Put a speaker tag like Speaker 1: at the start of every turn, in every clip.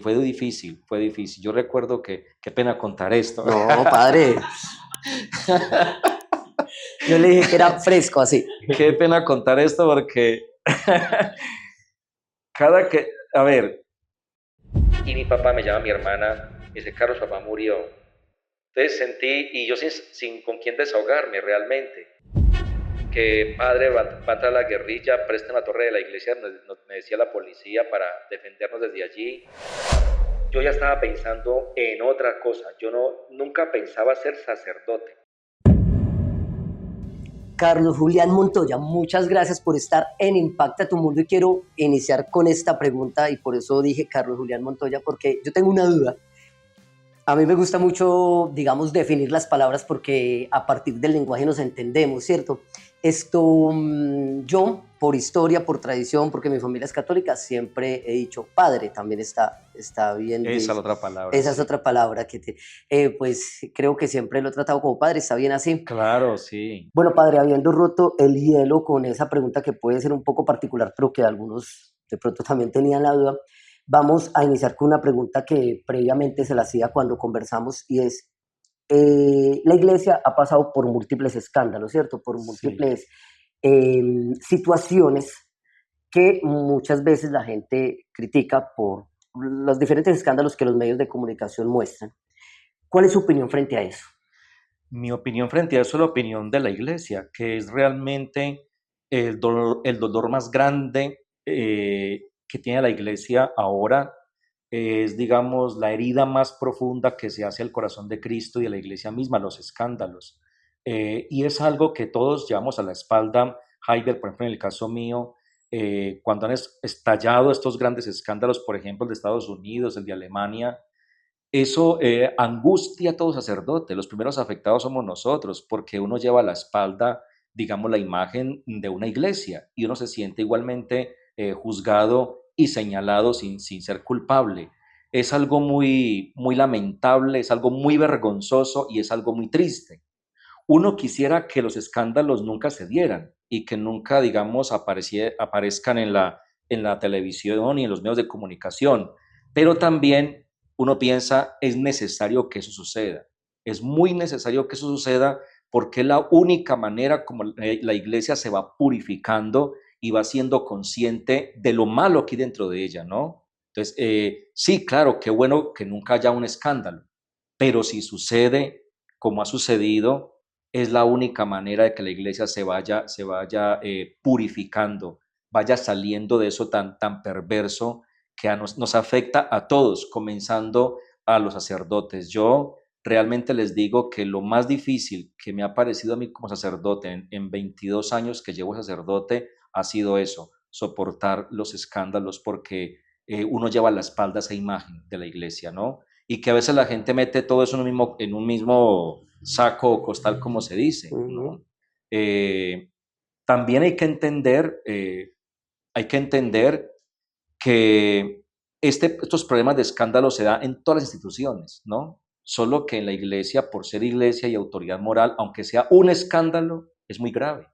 Speaker 1: fue difícil, fue difícil. Yo recuerdo que, qué pena contar esto.
Speaker 2: No, padre. Yo le dije que era fresco así.
Speaker 1: Qué pena contar esto porque cada que, a ver, y mi papá me llama a mi hermana, me dice, Carlos, papá murió. Entonces sentí, y yo sin con quién desahogarme realmente, que padre va a entrar a la guerrilla, presten la torre de la iglesia, me decía la policía, para defendernos desde allí. Yo ya estaba pensando en otra cosa, yo nunca pensaba ser sacerdote.
Speaker 2: Carlos Julián Montoya, muchas gracias por estar en Impacta tu Mundo y quiero iniciar con esta pregunta y por eso dije Carlos Julián Montoya porque yo tengo una duda. A mí me gusta mucho, digamos, definir las palabras porque a partir del lenguaje nos entendemos, ¿cierto? Yo, por historia, por tradición, porque mi familia es católica, siempre he dicho padre, también está bien.
Speaker 1: Esa es la otra palabra.
Speaker 2: Esa es otra palabra que pues creo que siempre lo he tratado como padre, ¿está bien así?
Speaker 1: Claro, sí.
Speaker 2: Bueno, padre, habiendo roto el hielo con esa pregunta que puede ser un poco particular, pero que algunos de pronto también tenían la duda, vamos a iniciar con una pregunta que previamente se la hacía cuando conversamos y es, la iglesia ha pasado por múltiples escándalos, ¿cierto? Por múltiples situaciones que muchas veces la gente critica por los diferentes escándalos que los medios de comunicación muestran. ¿Cuál es su opinión frente a eso?
Speaker 1: Mi opinión frente a eso es la opinión de la iglesia, que es realmente el dolor más grande que tiene la iglesia ahora. Es, digamos, la herida más profunda que se hace al corazón de Cristo y de la iglesia misma, los escándalos. Y es algo que todos llevamos a la espalda. Heiber, por ejemplo, en el caso mío, cuando han estallado estos grandes escándalos, por ejemplo, el de Estados Unidos, el de Alemania, eso angustia a todo sacerdote. Los primeros afectados somos nosotros, porque uno lleva a la espalda, digamos, la imagen de una iglesia y uno se siente igualmente juzgado y señalado sin ser culpable. Es algo muy, muy lamentable, es algo muy vergonzoso y es algo muy triste. Uno quisiera que los escándalos nunca se dieran y que nunca, digamos, aparezcan en la televisión y en los medios de comunicación, pero también uno piensa, es necesario que eso suceda. Es muy necesario que eso suceda porque es la única manera como la iglesia se va purificando y va siendo consciente de lo malo que hay dentro de ella, ¿no? Entonces, sí, claro, qué bueno que nunca haya un escándalo, pero si sucede, como ha sucedido, es la única manera de que la iglesia se vaya purificando, vaya saliendo de eso tan perverso que nos afecta a todos, comenzando a los sacerdotes. Yo realmente les digo que lo más difícil que me ha parecido a mí como sacerdote en 22 años que llevo sacerdote ha sido eso, soportar los escándalos porque uno lleva a la espalda esa imagen de la iglesia, ¿no? Y que a veces la gente mete todo eso en un mismo saco o costal, como se dice, ¿no? También hay que entender que estos problemas de escándalo se dan en todas las instituciones, ¿no? Solo que en la iglesia, por ser iglesia y autoridad moral, aunque sea un escándalo, es muy grave,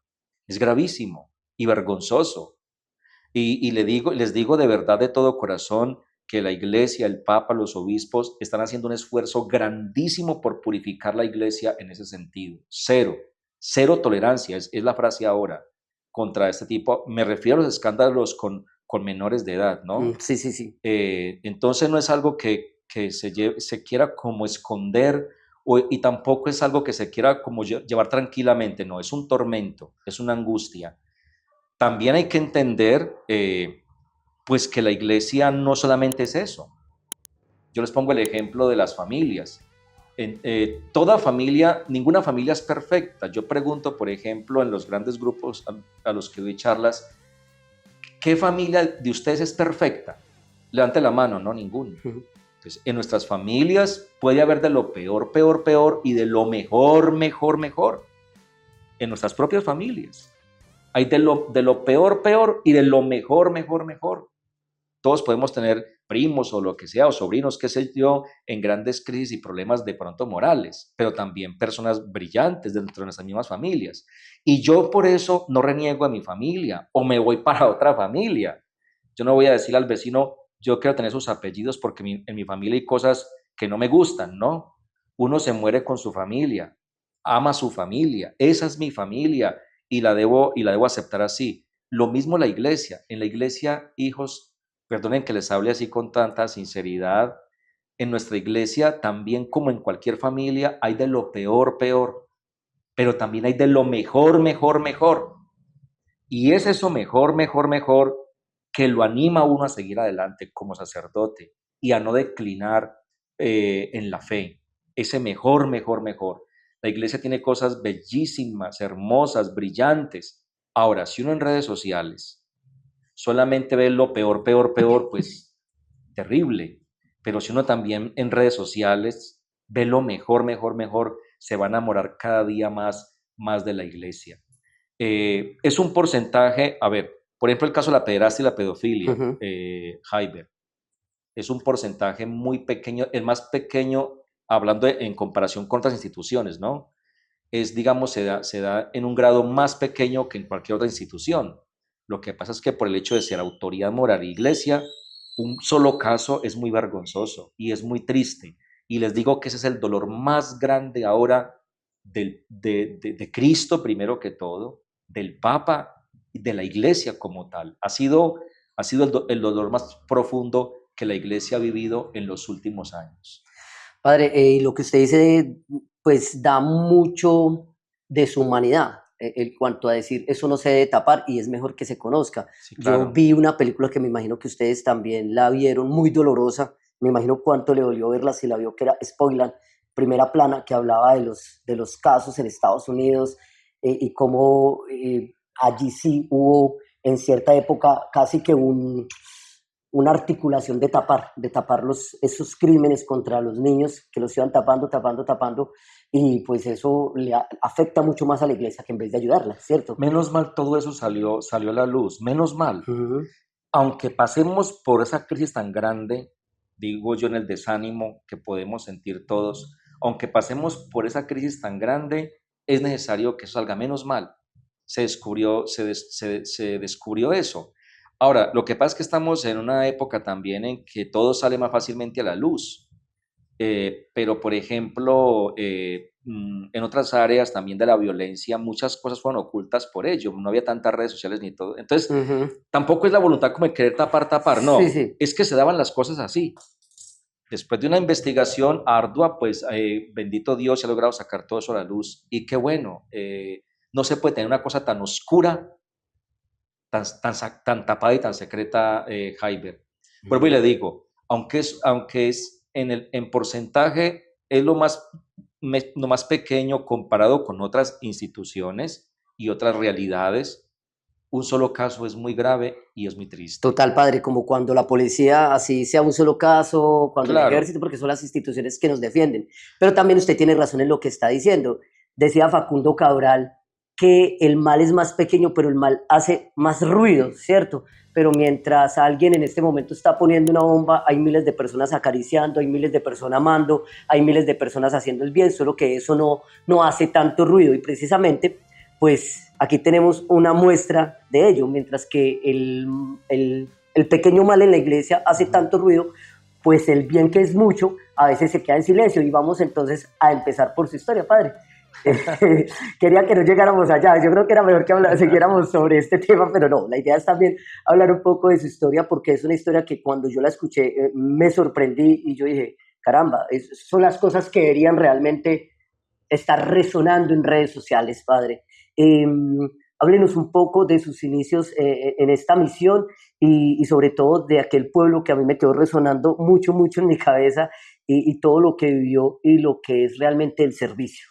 Speaker 1: es gravísimo y vergonzoso. Y les digo de verdad, de todo corazón, que la iglesia, el papa, los obispos están haciendo un esfuerzo grandísimo por purificar la iglesia en ese sentido. Cero tolerancia, es la frase ahora, contra este tipo. Me refiero a los escándalos con menores de edad, ¿no?
Speaker 2: Sí, sí, sí.
Speaker 1: Entonces no es algo que se quiera como esconder y tampoco es algo que se quiera como llevar tranquilamente, no, es un tormento, es una angustia. También hay que entender pues que la iglesia no solamente es eso. Yo les pongo el ejemplo de las familias. Toda familia, ninguna familia es perfecta. Yo pregunto, por ejemplo, en los grandes grupos a los que doy charlas, ¿qué familia de ustedes es perfecta? Levante la mano, no, ninguna. Entonces, en nuestras familias puede haber de lo peor, peor, peor y de lo mejor, mejor, mejor. En nuestras propias familias. Hay de lo peor, peor y de lo mejor, mejor, mejor. Todos podemos tener primos o lo que sea, o sobrinos, qué sé yo, en grandes crisis y problemas de pronto morales, pero también personas brillantes dentro de nuestras mismas familias. Y yo por eso no reniego a mi familia o me voy para otra familia. Yo no voy a decir al vecino, yo quiero tener sus apellidos porque en mi familia hay cosas que no me gustan, ¿no? Uno se muere con su familia, ama a su familia, esa es mi familia y la debo aceptar así. Lo mismo la iglesia. En la iglesia, hijos, perdonen que les hable así con tanta sinceridad, en nuestra iglesia también como en cualquier familia hay de lo peor, peor, pero también hay de lo mejor, mejor, mejor. Y es eso mejor, mejor, mejor que lo anima a uno a seguir adelante como sacerdote y a no declinar en la fe. Ese mejor, mejor, mejor. La iglesia tiene cosas bellísimas, hermosas, brillantes. Ahora, si uno en redes sociales solamente ve lo peor, peor, peor, pues terrible. Pero si uno también en redes sociales ve lo mejor, mejor, mejor, se va a enamorar cada día más, más de la iglesia. Es un porcentaje, a ver, por ejemplo, el caso de la pederastia y la pedofilia,
Speaker 2: Ujú.
Speaker 1: Jaiber, es un porcentaje muy pequeño, el más pequeño, hablando en comparación con otras instituciones, ¿no? Es, digamos, se da en un grado más pequeño que en cualquier otra institución. Lo que pasa es que por el hecho de ser autoridad moral e iglesia, un solo caso es muy vergonzoso y es muy triste. Y les digo que ese es el dolor más grande ahora de Cristo, primero que todo, del Papa y de la iglesia como tal. Ha sido el dolor más profundo que la iglesia ha vivido en los últimos años.
Speaker 2: Padre, lo que usted dice, pues da mucho de su humanidad en cuanto a decir, eso no se debe tapar y es mejor que se conozca.
Speaker 1: Sí,
Speaker 2: Yo
Speaker 1: claro.
Speaker 2: vi una película que me imagino que ustedes también la vieron, muy dolorosa. Me imagino cuánto le dolió verla si la vio, que era Spoiler, primera plana, que hablaba de los casos en Estados Unidos y cómo allí sí hubo en cierta época casi que una articulación de tapar esos crímenes contra los niños que los iban tapando, tapando, tapando, y pues eso afecta mucho más a la iglesia que en vez de ayudarla, ¿cierto?
Speaker 1: Menos mal todo eso salió a la luz, menos mal.
Speaker 2: Ujú.
Speaker 1: Aunque pasemos por esa crisis tan grande, digo yo en el desánimo que podemos sentir todos, aunque pasemos por esa crisis tan grande, es necesario que eso salga menos mal. Se descubrió eso. Ahora, lo que pasa es que estamos en una época también en que todo sale más fácilmente a la luz. Pero, por ejemplo, en otras áreas también de la violencia, muchas cosas fueron ocultas por ello. No había tantas redes sociales ni todo. Entonces,
Speaker 2: Ujú.
Speaker 1: tampoco es la voluntad como de querer tapar, tapar.
Speaker 2: Sí,
Speaker 1: No,
Speaker 2: sí.
Speaker 1: es que se daban las cosas así. Después de una investigación ardua, pues bendito Dios, se ha logrado sacar todo eso a la luz. Y qué bueno, no se puede tener una cosa tan oscura, tan tapada y tan secreta, Jaiber. Vuelvo y
Speaker 2: Ujú.
Speaker 1: le digo, aunque es en porcentaje, es lo más pequeño comparado con otras instituciones y otras realidades, un solo caso es muy grave y es muy triste.
Speaker 2: Total, padre, como cuando la policía, así sea un solo caso, cuando el
Speaker 1: Claro,
Speaker 2: ejército, porque son las instituciones que nos defienden. Pero también usted tiene razón en lo que está diciendo. Decía Facundo Cabral que el mal es más pequeño, pero el mal hace más ruido, ¿cierto? Pero mientras alguien en este momento está poniendo una bomba, hay miles de personas acariciando, hay miles de personas amando, hay miles de personas haciendo el bien, solo que eso no hace tanto ruido. Y precisamente pues aquí tenemos una muestra de ello, mientras que el pequeño mal en la iglesia hace
Speaker 1: ujú.
Speaker 2: tanto ruido, pues el bien que es mucho a veces se queda en silencio y vamos entonces a empezar por su historia, padre. Quería que no llegáramos allá, yo creo que era mejor que siguiéramos sobre este tema, pero no, la idea es también hablar un poco de su historia porque es una historia que cuando yo la escuché me sorprendí y yo dije, caramba, son las cosas que deberían realmente está resonando en redes sociales, padre. Eh, Háblenos un poco de sus inicios en esta misión y, sobre todo de aquel pueblo que a mí me quedó resonando mucho, mucho en mi cabeza y todo lo que vivió y lo que es realmente el servicio.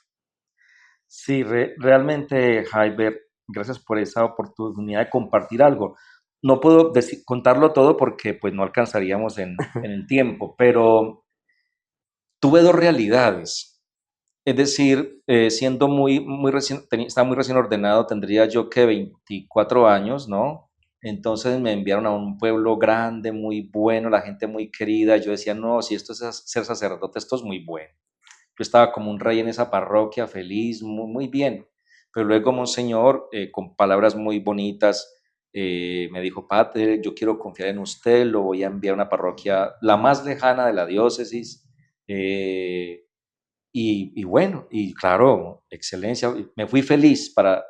Speaker 1: Sí, realmente, Jaiber, gracias por esa oportunidad de compartir algo. No puedo contarlo todo porque pues no alcanzaríamos en el tiempo, pero tuve dos realidades. Es decir, siendo muy recién, estaba muy recién ordenado, tendría yo que 24 años, ¿no? Entonces me enviaron a un pueblo grande, muy bueno, la gente muy querida. Yo decía, no, si esto es ser sacerdote, esto es muy bueno. Yo estaba como un rey en esa parroquia, feliz, muy, muy bien. Pero luego Monseñor, con palabras muy bonitas, Me dijo, padre, yo quiero confiar en usted, lo voy a enviar a una parroquia la más lejana de la diócesis. eh, y bueno, y claro, excelencia, me fui feliz para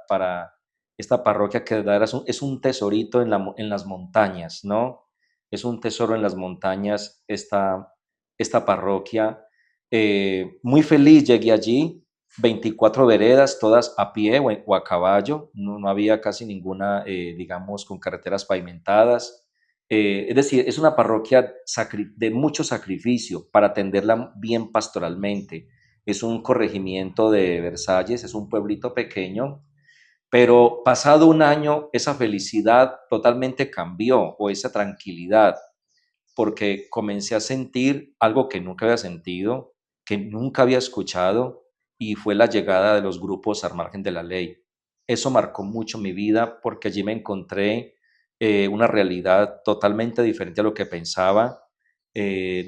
Speaker 1: esta parroquia que de verdad es un tesorito en las montañas, ¿no? Es un tesoro en las montañas esta parroquia. Muy feliz llegué allí, 24 veredas, todas a pie o a caballo, no había casi ninguna, digamos, con carreteras pavimentadas. Es decir, es una parroquia de mucho sacrificio para atenderla bien pastoralmente. Es un corregimiento de Versalles, es un pueblito pequeño, pero pasado un año esa felicidad totalmente cambió, o esa tranquilidad, porque comencé a sentir algo que nunca había sentido, que nunca había escuchado, y fue la llegada de los grupos al margen de la ley. Eso marcó mucho mi vida porque allí me encontré una realidad totalmente diferente a lo que pensaba,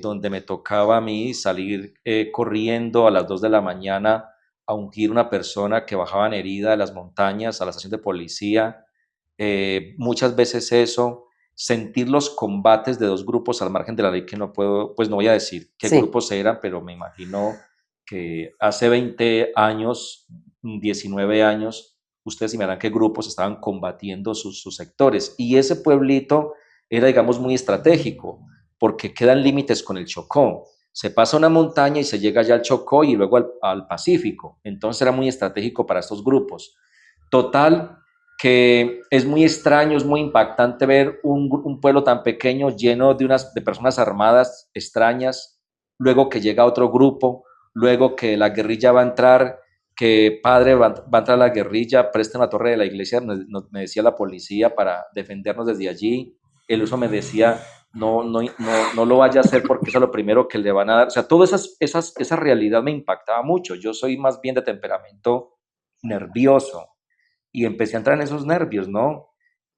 Speaker 1: donde me tocaba a mí salir corriendo a las 2 de la mañana a ungir una persona que bajaba herida de las montañas a la estación de policía. Muchas veces eso, sentir los combates de dos grupos al margen de la ley, que no puedo, pues no voy a decir qué
Speaker 2: Sí,
Speaker 1: grupos eran, pero me imagino que hace 20 años, 19 años, ustedes imaginan qué grupos estaban combatiendo sus sectores. Y ese pueblito era, digamos, muy estratégico, porque quedan límites con el Chocó. Se pasa una montaña y se llega ya al Chocó y luego al Pacífico. Entonces era muy estratégico para estos grupos. Total, que es muy extraño, es muy impactante ver un pueblo tan pequeño lleno de personas armadas extrañas, luego que llega otro grupo, luego que la guerrilla va a entrar, que padre va a entrar la guerrilla, presten la torre de la iglesia, me decía la policía para defendernos desde allí. El uso me decía, no lo vaya a hacer porque eso es lo primero que le van a dar. O sea, toda esa realidad me impactaba mucho. Yo soy más bien de temperamento nervioso y empecé a entrar en esos nervios, ¿no?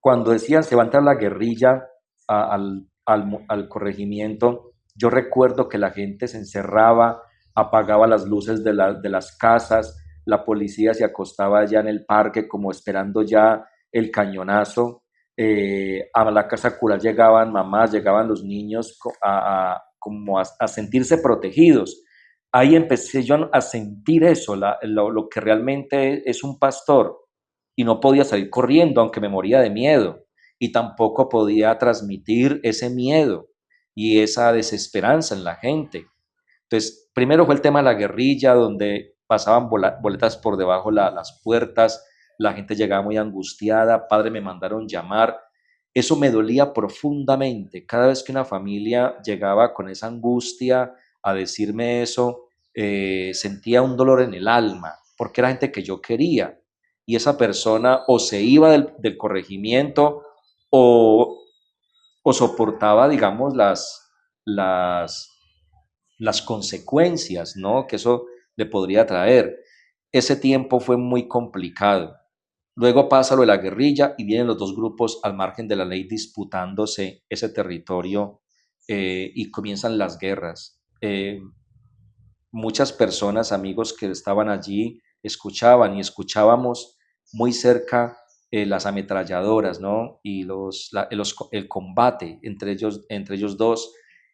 Speaker 1: Cuando decían se va a entrar la guerrilla al corregimiento, yo recuerdo que la gente se encerraba, apagaba las luces de las casas, la policía se acostaba allá en el parque como esperando ya el cañonazo. A la casa cural llegaban mamás, llegaban los niños como a sentirse protegidos. Ahí empecé yo a sentir eso, lo que realmente es un pastor, y no podía salir corriendo, aunque me moría de miedo, y tampoco podía transmitir ese miedo y esa desesperanza en la gente. Entonces, primero fue el tema de la guerrilla, donde pasaban boletas por debajo las puertas, la gente llegaba muy angustiada, padre, me mandaron llamar. Eso me dolía profundamente. Cada vez que una familia llegaba con esa angustia a decirme eso, sentía un dolor en el alma, porque era gente que yo quería. Y esa persona o se iba del corregimiento o, o soportaba, digamos, las, las consecuencias, ¿no? Que eso le podría traer. Ese tiempo fue muy complicado. Luego pasa lo de la guerrilla y vienen los dos grupos al margen de la ley disputándose ese territorio, y comienzan las guerras. Muchas personas, amigos que estaban allí, escuchaban y escuchábamos muy cerca las ametralladoras, ¿no? Y el combate entre ellos dos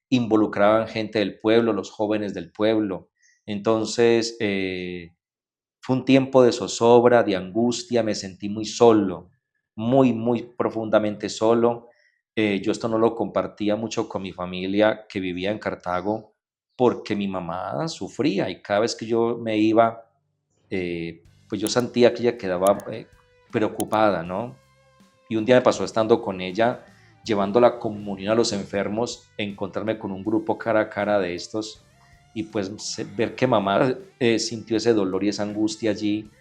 Speaker 1: involucraban gente del pueblo, los jóvenes del pueblo. Entonces, fue un tiempo de zozobra, de angustia, me sentí muy solo, muy profundamente solo. Yo esto no lo compartía mucho con mi familia que vivía en Cartago, porque mi mamá sufría y cada vez que yo me iba, pues yo sentía que ella quedaba preocupada, ¿no? Y un día me pasó estando con ella, llevando la comunión a los enfermos, encontrarme con un grupo cara a cara de estos y pues ver que mamá sintió ese dolor y esa angustia allí.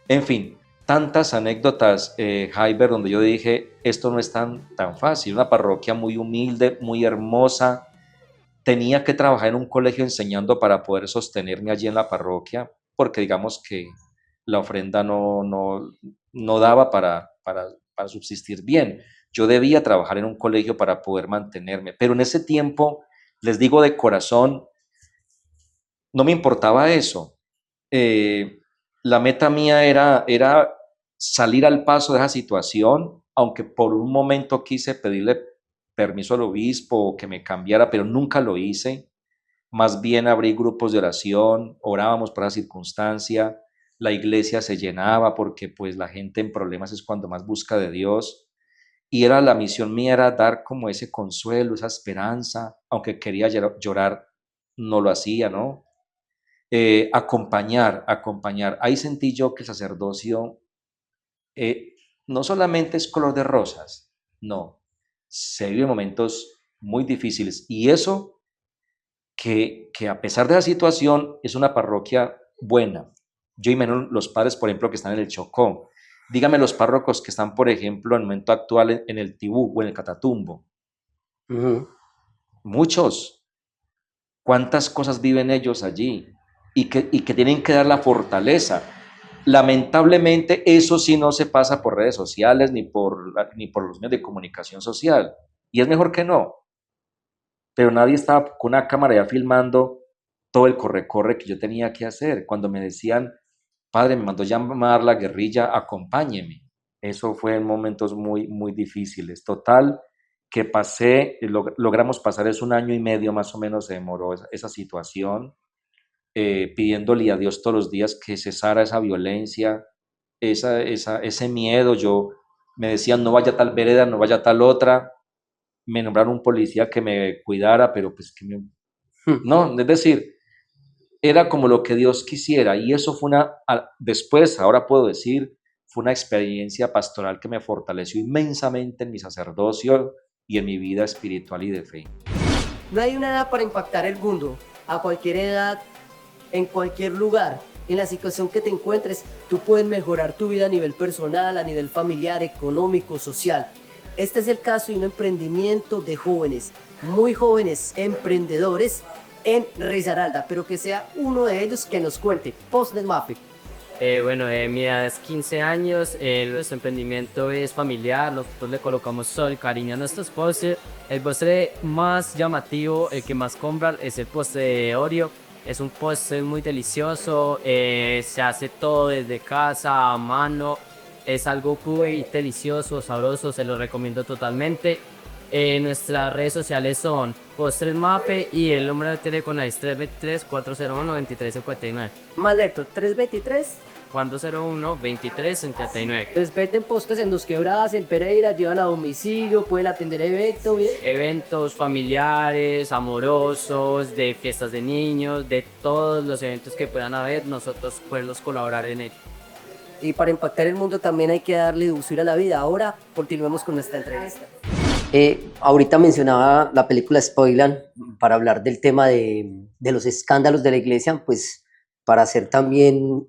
Speaker 1: En fin, tantas anécdotas, Jaiber, donde yo dije, esto no es tan fácil. Una parroquia muy humilde, muy hermosa. Tenía que trabajar en un colegio enseñando para poder sostenerme allí en la parroquia, porque digamos que la ofrenda no daba para subsistir bien. Yo debía trabajar en un colegio para poder mantenerme, pero en ese tiempo, les digo de corazón, no me importaba eso. La meta mía era salir al paso de esa situación, aunque por un momento quise pedirle permiso al obispo que me cambiara, pero nunca lo hice. Más bien abrí grupos de oración, orábamos por la circunstancia, la iglesia se llenaba porque pues la gente en problemas es cuando más busca de Dios. Y era la misión mía, era dar como ese consuelo, esa esperanza, aunque quería llorar, no lo hacía, ¿no? Acompañar. Ahí sentí yo que el sacerdocio eh, no solamente es color de rosas, no, se vive momentos muy difíciles. Y eso que a pesar de la situación es una parroquia buena. Yo y menos los padres, por ejemplo, que están en el Chocó. Dígame los párrocos que están, por ejemplo, en el momento actual en el Tibú o en el Catatumbo.
Speaker 2: Ujú.
Speaker 1: Muchos. ¿Cuántas cosas viven ellos allí? Y que tienen que dar la fortaleza. Lamentablemente, eso sí no se pasa por redes sociales ni por los medios de comunicación social. Y es mejor que no. Pero nadie estaba con una cámara ya filmando todo el corre-corre que yo tenía que hacer. Cuando me decían, padre, me mandó llamar la guerrilla, acompáñeme. Eso fue en momentos muy, muy difíciles. Total, que logramos pasar, es un año y medio más o menos se demoró esa situación, pidiéndole a Dios todos los días que cesara esa violencia, ese miedo. Yo me decían, no vaya a tal vereda, no vaya a tal otra. Me nombraron un policía que me cuidara, pero pues no, es decir, era como lo que Dios quisiera. Y eso fue después, ahora puedo decir, fue una experiencia pastoral que me fortaleció inmensamente en mi sacerdocio y en mi vida espiritual y de fe.
Speaker 3: No hay una edad para impactar el mundo. A cualquier edad, en cualquier lugar, en la situación que te encuentres, tú puedes mejorar tu vida a nivel personal, a nivel familiar, económico, social. Este es el caso de un emprendimiento de jóvenes, muy jóvenes, emprendedores en Risaralda, pero que sea uno de ellos que nos cuente. Post del MAPE.
Speaker 4: Bueno, mi edad es 15 años, nuestro emprendimiento es familiar, nosotros le colocamos todo el cariño a nuestros postres. El postre más llamativo, el que más compran, es el postre de Oreo. Es un postre muy delicioso, se hace todo desde casa, a mano. Es algo muy delicioso, sabroso, se lo recomiendo totalmente. Nuestras redes sociales son Postres Mape y el número de teléfono es 323-401-2359.
Speaker 3: Malecto, 323.
Speaker 4: 401-2359.
Speaker 3: Les venden postres en Dos Quebradas, en Pereira, llevan a domicilio, pueden atender eventos.
Speaker 4: Eventos familiares, amorosos, de fiestas de niños, de todos los eventos que puedan haber, nosotros podemos colaborar en ello.
Speaker 3: Y para impactar el mundo también hay que darle dulzura a la vida. Ahora continuemos con nuestra entrevista.
Speaker 2: Ahorita mencionaba la película Spoiler para hablar del tema de los escándalos de la iglesia, pues para hacer también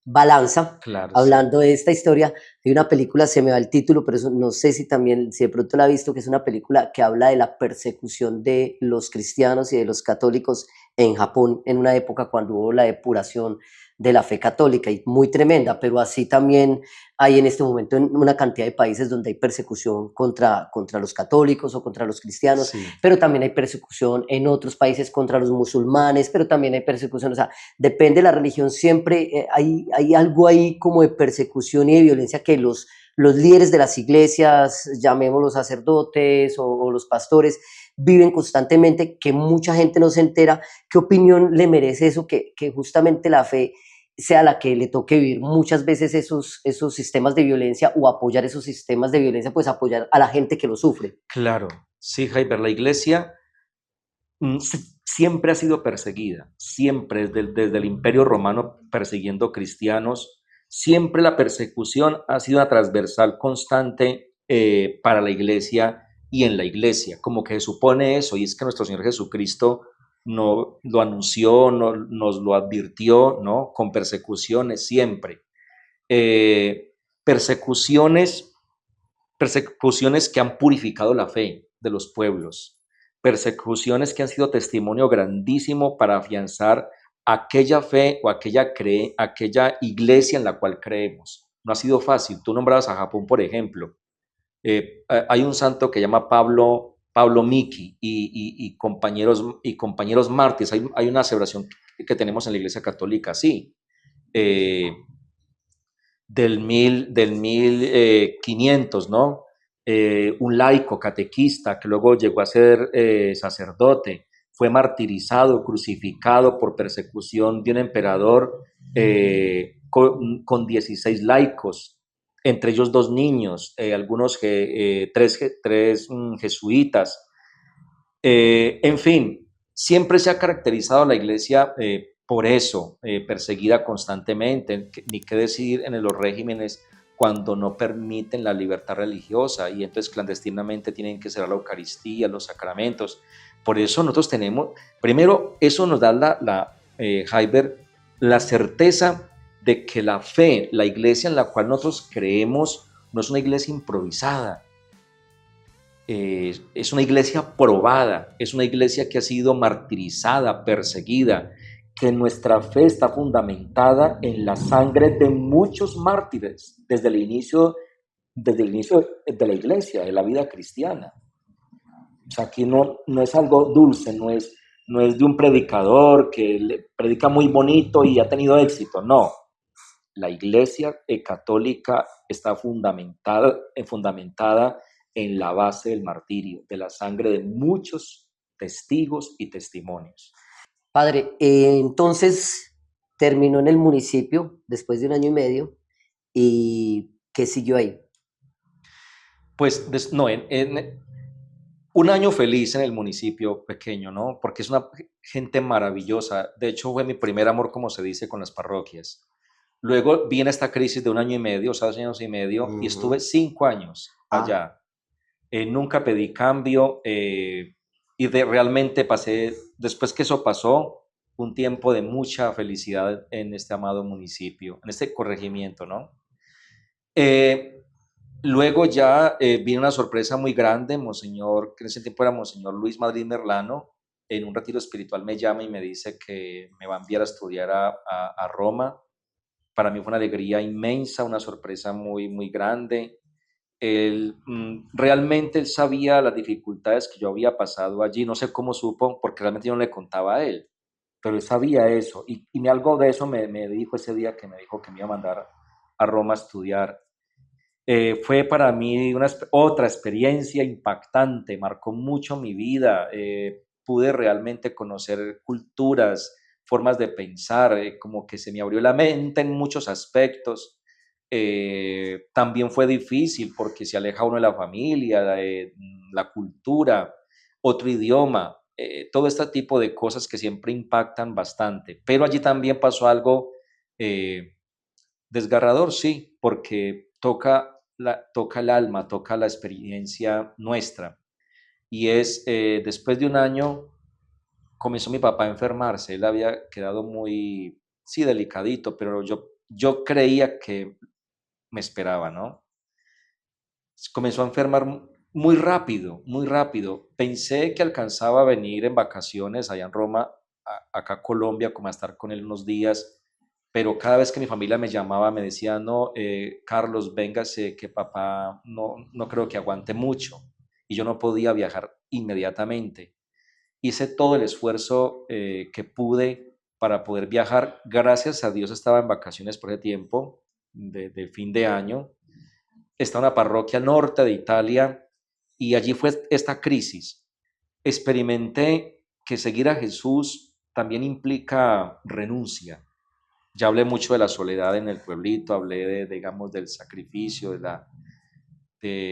Speaker 2: balanza,
Speaker 1: Claro, sí.
Speaker 2: hablando de esta historia, de una película, se me va el título, pero eso no sé si también, si de pronto la ha visto, que es una película que habla de la persecución de los cristianos y de los católicos en Japón en una época cuando hubo la depuración de la fe católica y muy tremenda, pero así también hay en este momento en una cantidad de países donde hay persecución contra los católicos o contra los cristianos,
Speaker 1: Sí.
Speaker 2: pero también hay persecución en otros países contra los musulmanes, pero también hay persecución, o sea, depende de la religión, siempre hay algo ahí como de persecución y de violencia que los líderes de las iglesias, llamémoslos sacerdotes o los pastores, viven constantemente, que mucha gente no se entera. ¿Qué opinión le merece eso? Que justamente la fe sea la que le toque vivir muchas veces esos sistemas de violencia o apoyar esos sistemas de violencia, pues apoyar a la gente que lo sufre.
Speaker 1: Claro, sí, Jaiber, la iglesia siempre ha sido perseguida, siempre desde el Imperio Romano persiguiendo cristianos, siempre la persecución ha sido una transversal constante para la iglesia y en la iglesia, como que supone eso, y es que nuestro Señor Jesucristo no, lo anunció, nos lo advirtió, ¿no? Con persecuciones siempre. Persecuciones, persecuciones que han purificado la fe de los pueblos, persecuciones que han sido testimonio grandísimo para afianzar aquella fe o aquella iglesia en la cual creemos. No ha sido fácil. Tú nombrabas a Japón, por ejemplo. Hay un santo que llama Pablo Miki y compañeros mártires. Hay una celebración que tenemos en la Iglesia Católica, sí. del 1500, ¿no? Un laico catequista que luego llegó a ser sacerdote, fue martirizado, crucificado por persecución de un emperador con 16 laicos, entre ellos 2 niños, tres jesuitas. En fin, siempre se ha caracterizado la iglesia por eso, perseguida constantemente, ni qué decir en los regímenes cuando no permiten la libertad religiosa y entonces clandestinamente tienen que ser la Eucaristía, los sacramentos. Por eso nosotros tenemos, primero, eso nos da Jaiber, la certeza de que la fe, la iglesia en la cual nosotros creemos, no es una iglesia improvisada, es una iglesia probada, es una iglesia que ha sido martirizada, perseguida, que nuestra fe está fundamentada en la sangre de muchos mártires desde el inicio de la iglesia, de la vida cristiana. O sea, aquí no es algo dulce, no es de un predicador que predica muy bonito y ha tenido éxito, no. La iglesia católica está fundamentada en la base del martirio, de la sangre de muchos testigos y testimonios.
Speaker 2: Padre, entonces terminó en el municipio después de 1 año y medio, ¿y qué siguió ahí?
Speaker 1: Pues no, un año feliz en el municipio pequeño, ¿no? Porque es una gente maravillosa. De hecho, fue mi primer amor, como se dice, con las parroquias. Luego viene esta crisis de 1 año y medio, o sea, 2 años y medio, y estuve 5 años allá. Nunca pedí cambio y realmente pasé, después que eso pasó, un tiempo de mucha felicidad en este amado municipio, en este corregimiento, ¿no? Luego ya vino una sorpresa muy grande, Monseñor, que en ese tiempo era Monseñor Luis Madrid Merlano, en un retiro espiritual me llama y me dice que me va a enviar a estudiar a Roma. Para mí fue una alegría inmensa, una sorpresa muy, muy grande. Realmente él sabía las dificultades que yo había pasado allí, no sé cómo supo, porque realmente yo no le contaba a él, pero él sabía eso, y algo de eso me dijo ese día que me dijo que me iba a mandar a Roma a estudiar. Fue para mí otra experiencia impactante, marcó mucho mi vida, pude realmente conocer culturas, formas de pensar, como que se me abrió la mente en muchos aspectos. También fue difícil porque se aleja uno de la familia, de la cultura, otro idioma, todo este tipo de cosas que siempre impactan bastante. Pero allí también pasó algo desgarrador, sí, porque toca el alma, toca la experiencia nuestra. Y después de un año, comenzó mi papá a enfermarse. Él había quedado muy, sí, delicadito, pero yo creía que me esperaba, ¿no? Comenzó a enfermar muy rápido, muy rápido. Pensé que alcanzaba a venir en vacaciones allá en Roma, acá a Colombia, como a estar con él unos días, pero cada vez que mi familia me llamaba me decía, no, Carlos, véngase, que papá no creo que aguante mucho. Y yo no podía viajar inmediatamente. Hice todo el esfuerzo que pude para poder viajar. Gracias a Dios estaba en vacaciones por ese tiempo, de fin de año. Está en una parroquia norte de Italia y allí fue esta crisis. Experimenté que seguir a Jesús también implica renuncia. Ya hablé mucho de la soledad en el pueblito, hablé digamos, del sacrificio,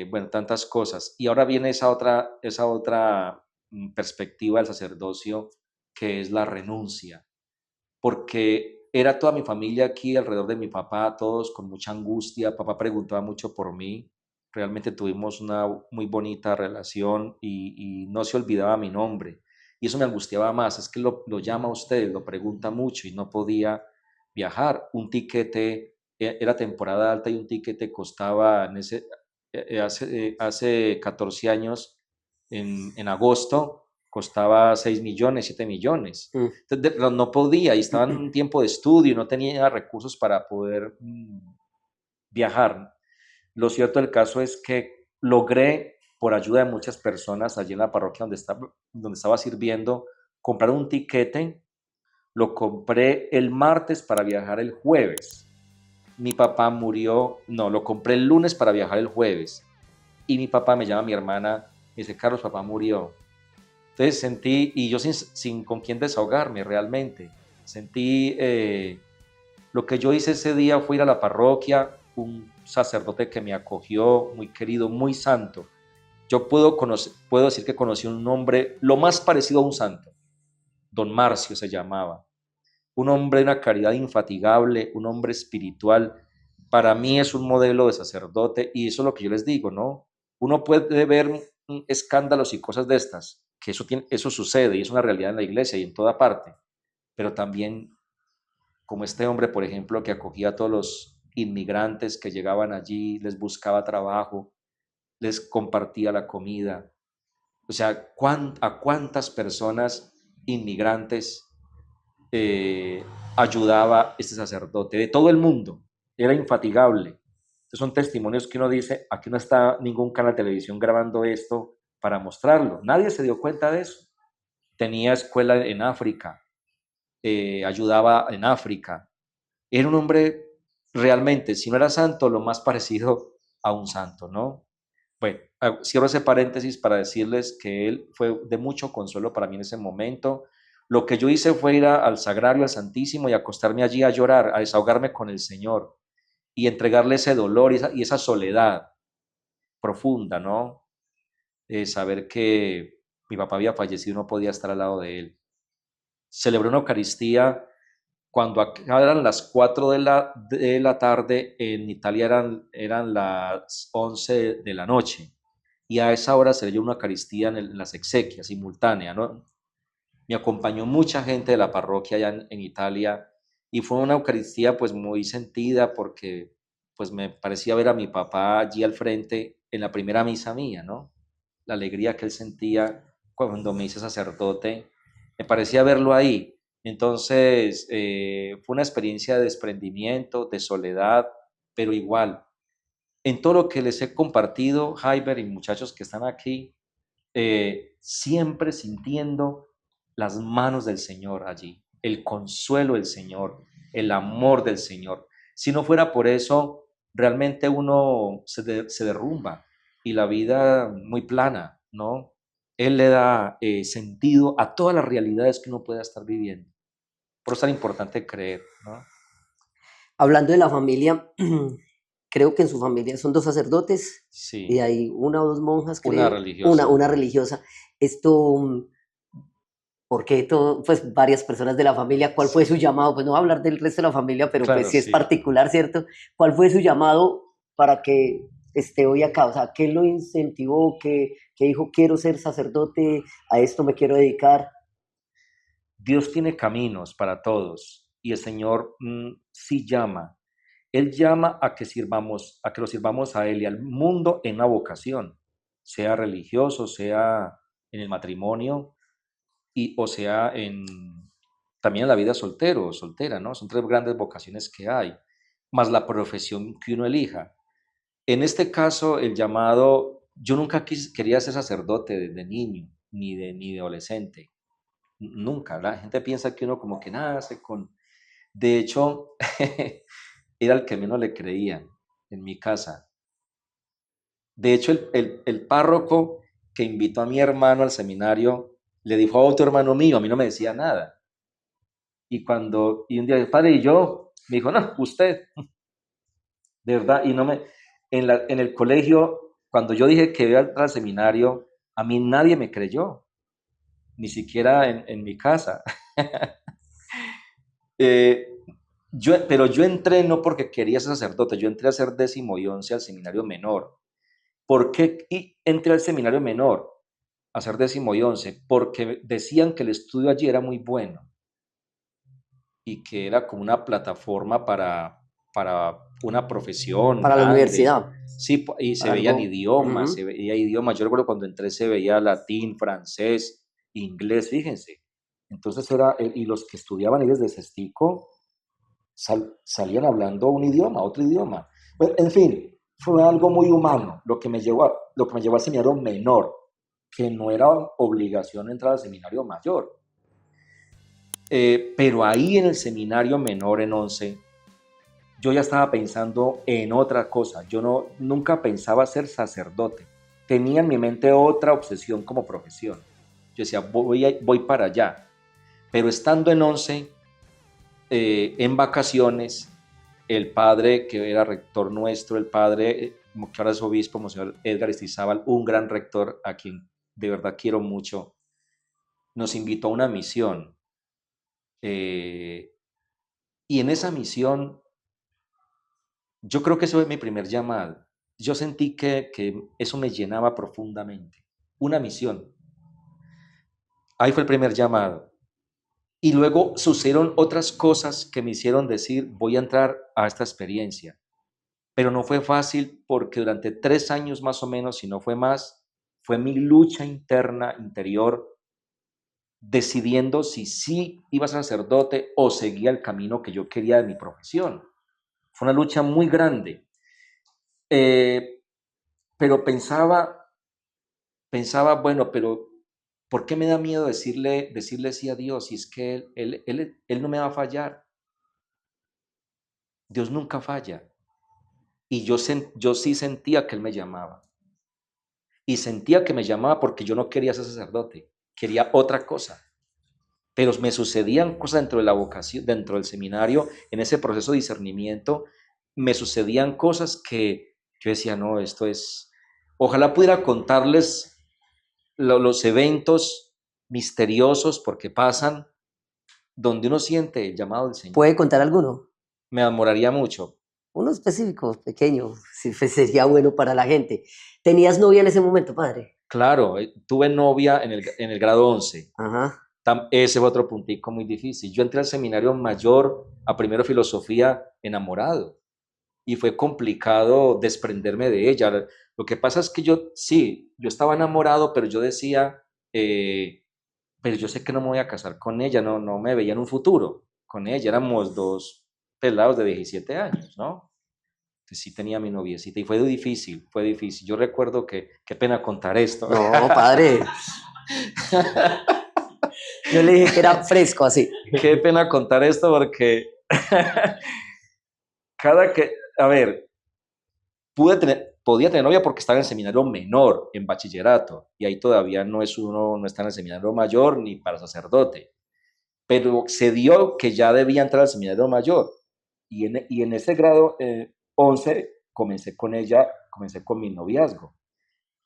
Speaker 1: bueno, tantas cosas. Y ahora viene esa otra perspectiva del sacerdocio, que es la renuncia. Porque era toda mi familia aquí alrededor de mi papá, todos con mucha angustia. Papá preguntaba mucho por mí. Realmente tuvimos una muy bonita relación y no se olvidaba mi nombre. Y eso me angustiaba más. Es que lo llama a usted, lo pregunta mucho y no podía viajar. Un tiquete, era temporada alta y un tiquete costaba hace 14 años, en agosto, costaba 6 millones, 7 millones. Entonces, no podía y estaba en un tiempo de estudio y no tenía recursos para poder viajar. Lo cierto del caso es que logré, por ayuda de muchas personas allí en la parroquia donde estaba sirviendo, comprar un tiquete. Lo compré el martes para viajar el jueves. mi papá murió, no, lo compré el lunes para viajar el jueves. Y mi papá me llama a mi hermana, me dice, Carlos, papá murió. Entonces sentí, y yo sin con quién desahogarme realmente, sentí, lo que yo hice ese día fue ir a la parroquia, un sacerdote que me acogió, muy querido, muy santo. Yo puedo decir que conocí un hombre lo más parecido a un santo, don Marcio se llamaba, un hombre de una caridad infatigable, un hombre espiritual. Para mí es un modelo de sacerdote y eso es lo que yo les digo, ¿no? Uno puede ver escándalos y cosas de estas, que eso sucede y es una realidad en la iglesia y en toda parte, pero también como este hombre, por ejemplo, que acogía a todos los inmigrantes que llegaban allí, les buscaba trabajo, les compartía la comida. O sea, ¿a cuántas personas inmigrantes eh, ayudaba este sacerdote? De todo el mundo, era infatigable. Estos son testimonios que uno dice, aquí no está ningún canal de televisión grabando esto para mostrarlo. Nadie se dio cuenta de eso. Tenía escuela en África, ayudaba en África. Era un hombre realmente, si no era santo, lo más parecido a un santo, ¿no? Bueno, cierro ese paréntesis para decirles que él fue de mucho consuelo para mí en ese momento. Lo que yo hice fue ir al Sagrario, al Santísimo y acostarme allí a llorar, a desahogarme con el Señor y entregarle ese dolor y esa soledad profunda, ¿no? Saber que mi papá había fallecido y no podía estar al lado de él. Celebré una Eucaristía cuando acá eran las 4 de la tarde, en Italia eran las 11 de la noche. Y a esa hora se leyó una Eucaristía en las exequias, simultánea, ¿no? Me acompañó mucha gente de la parroquia allá en Italia y fue una Eucaristía pues muy sentida porque pues me parecía ver a mi papá allí al frente en la primera misa mía, ¿no? La alegría que él sentía cuando me hice sacerdote, me parecía verlo ahí. Entonces fue una experiencia de desprendimiento, de soledad, pero igual, en todo lo que les he compartido, Jaiber y muchachos que están aquí, siempre sintiendo las manos del Señor allí, el consuelo del Señor, el amor del Señor. Si no fuera por eso, realmente uno se derrumba y la vida muy plana, ¿no? Él le da sentido a todas las realidades que uno pueda estar viviendo. Por eso es tan importante creer, ¿no?
Speaker 2: Hablando de la familia, creo que en su familia son dos sacerdotes y
Speaker 1: Sí,
Speaker 2: hay una o dos monjas,
Speaker 1: una
Speaker 2: creo,
Speaker 1: religiosa.
Speaker 2: una religiosa. Esto, porque todo, pues varias personas de la familia, ¿cuál fue su
Speaker 1: Sí,
Speaker 2: llamado? Pues no voy a hablar del resto de la familia, pero pues
Speaker 1: claro,
Speaker 2: sí es
Speaker 1: sí.
Speaker 2: particular, ¿cierto? ¿Cuál fue su llamado para que esté hoy acá? O sea, ¿qué lo incentivó? ¿Qué dijo, quiero ser sacerdote, a esto me quiero dedicar?
Speaker 1: Dios tiene caminos para todos y el Señor sí llama. Él llama a que sirvamos, a que lo sirvamos a Él y al mundo en una vocación, sea religioso, sea en el matrimonio o sea también en la vida soltero o soltera, ¿no? Son tres grandes vocaciones que hay, más la profesión que uno elija. En este caso, el llamado, yo nunca quería ser sacerdote de niño, ni de adolescente, nunca. La gente piensa que uno como que nace con... De hecho, era el que menos le creían en mi casa. De hecho, el párroco que invitó a mi hermano al seminario le dijo a otro hermano mío, a mí no me decía nada. Y un día, padre, ¿y yo? Me dijo, no, usted, de verdad, y no me... En el colegio, cuando yo dije que iba a entrar al seminario, a mí nadie me creyó, ni siquiera en mi casa. Eh, pero yo entré no porque quería ser sacerdote, yo entré a ser 10º y 11 al seminario menor. ¿Por qué entré al seminario menor a ser 10º y 11? Porque decían que el estudio allí era muy bueno y que era como una plataforma para una profesión
Speaker 2: Para la
Speaker 1: grande.
Speaker 2: universidad,
Speaker 1: Sí, y se
Speaker 2: para
Speaker 1: veían
Speaker 2: algo.
Speaker 1: idiomas,
Speaker 2: Ujú.
Speaker 1: se veía idiomas. Yo recuerdo cuando entré se veía latín, francés, inglés, fíjense. Entonces y los que estudiaban ahí desde Cestico salían hablando un idioma, otro idioma. Pues, en fin, fue algo muy humano lo que me llevó al seminario menor, que no era obligación entrar al seminario mayor. Pero ahí en el seminario menor en 11, yo ya estaba pensando en otra cosa. Yo nunca pensaba ser sacerdote. Tenía en mi mente otra obsesión como profesión. Yo decía, voy para allá. Pero estando en 11, en vacaciones, el padre que era rector nuestro, el padre que ahora es obispo, Monseñor Edgar Estizábal, un gran rector a quien de verdad quiero mucho, nos invitó a una misión. Y en esa misión, yo creo que eso fue mi primer llamado. Yo sentí que eso me llenaba profundamente. Una misión. Ahí fue el primer llamado. Y luego sucedieron otras cosas que me hicieron decir, voy a entrar a esta experiencia. Pero no fue fácil porque durante 3 años más o menos, si no fue más, fue mi lucha interna, interior, decidiendo si sí iba a ser sacerdote o seguía el camino que yo quería de mi profesión. Fue una lucha muy grande. Pero pensaba, bueno, pero ¿por qué me da miedo decirle sí a Dios si es que él no me va a fallar? Dios nunca falla. Y yo sí sentía que Él me llamaba. Y sentía que me llamaba porque yo no quería ser sacerdote, quería otra cosa. Pero me sucedían cosas dentro de la vocación, dentro del seminario, en ese proceso de discernimiento, me sucedían cosas que yo decía, no, esto es... Ojalá pudiera contarles los eventos misteriosos porque pasan, donde uno siente el llamado del Señor.
Speaker 2: ¿Puede contar alguno?
Speaker 1: Me enamoraría mucho.
Speaker 2: Uno específico, pequeño, si sería bueno para la gente. ¿Tenías novia en ese momento, padre?
Speaker 1: Claro, tuve novia en el grado 11.
Speaker 2: Ajá.
Speaker 1: Ese fue otro puntico muy difícil. Yo entré al seminario mayor, a primero filosofía, enamorado. Y fue complicado desprenderme de ella. Lo que pasa es que yo estaba enamorado, pero yo decía, pero yo sé que no me voy a casar con ella, no me veía en un futuro con ella. Éramos 2 pelados de 17 años, ¿no? Entonces sí tenía mi noviecita y fue difícil. Yo recuerdo qué pena contar esto.
Speaker 2: No, padre. Yo le dije que era fresco así.
Speaker 1: Qué pena contar esto porque a ver, podía tener novia porque estaba en el seminario menor, en bachillerato, y ahí todavía no está en el seminario mayor ni para sacerdote, pero se dio que ya debía entrar al seminario mayor, y en ese grado 11 comencé con ella, comencé con mi noviazgo,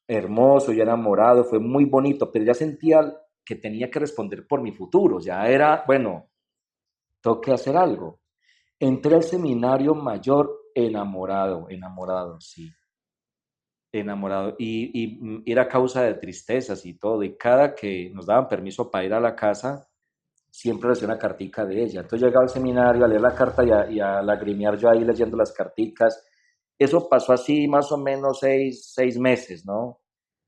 Speaker 1: hermoso, ya enamorado, fue muy bonito, pero ya sentía que tenía que responder por mi futuro, ya era, bueno, tengo que hacer algo. Entré al seminario mayor enamorado, sí, enamorado. Y era causa de tristezas y todo. Y cada que nos daban permiso para ir a la casa, siempre recibía una cartica de ella. Entonces llegaba al seminario a leer la carta y a lagrimear yo ahí leyendo las carticas. Eso pasó así más o menos 6 meses, ¿no?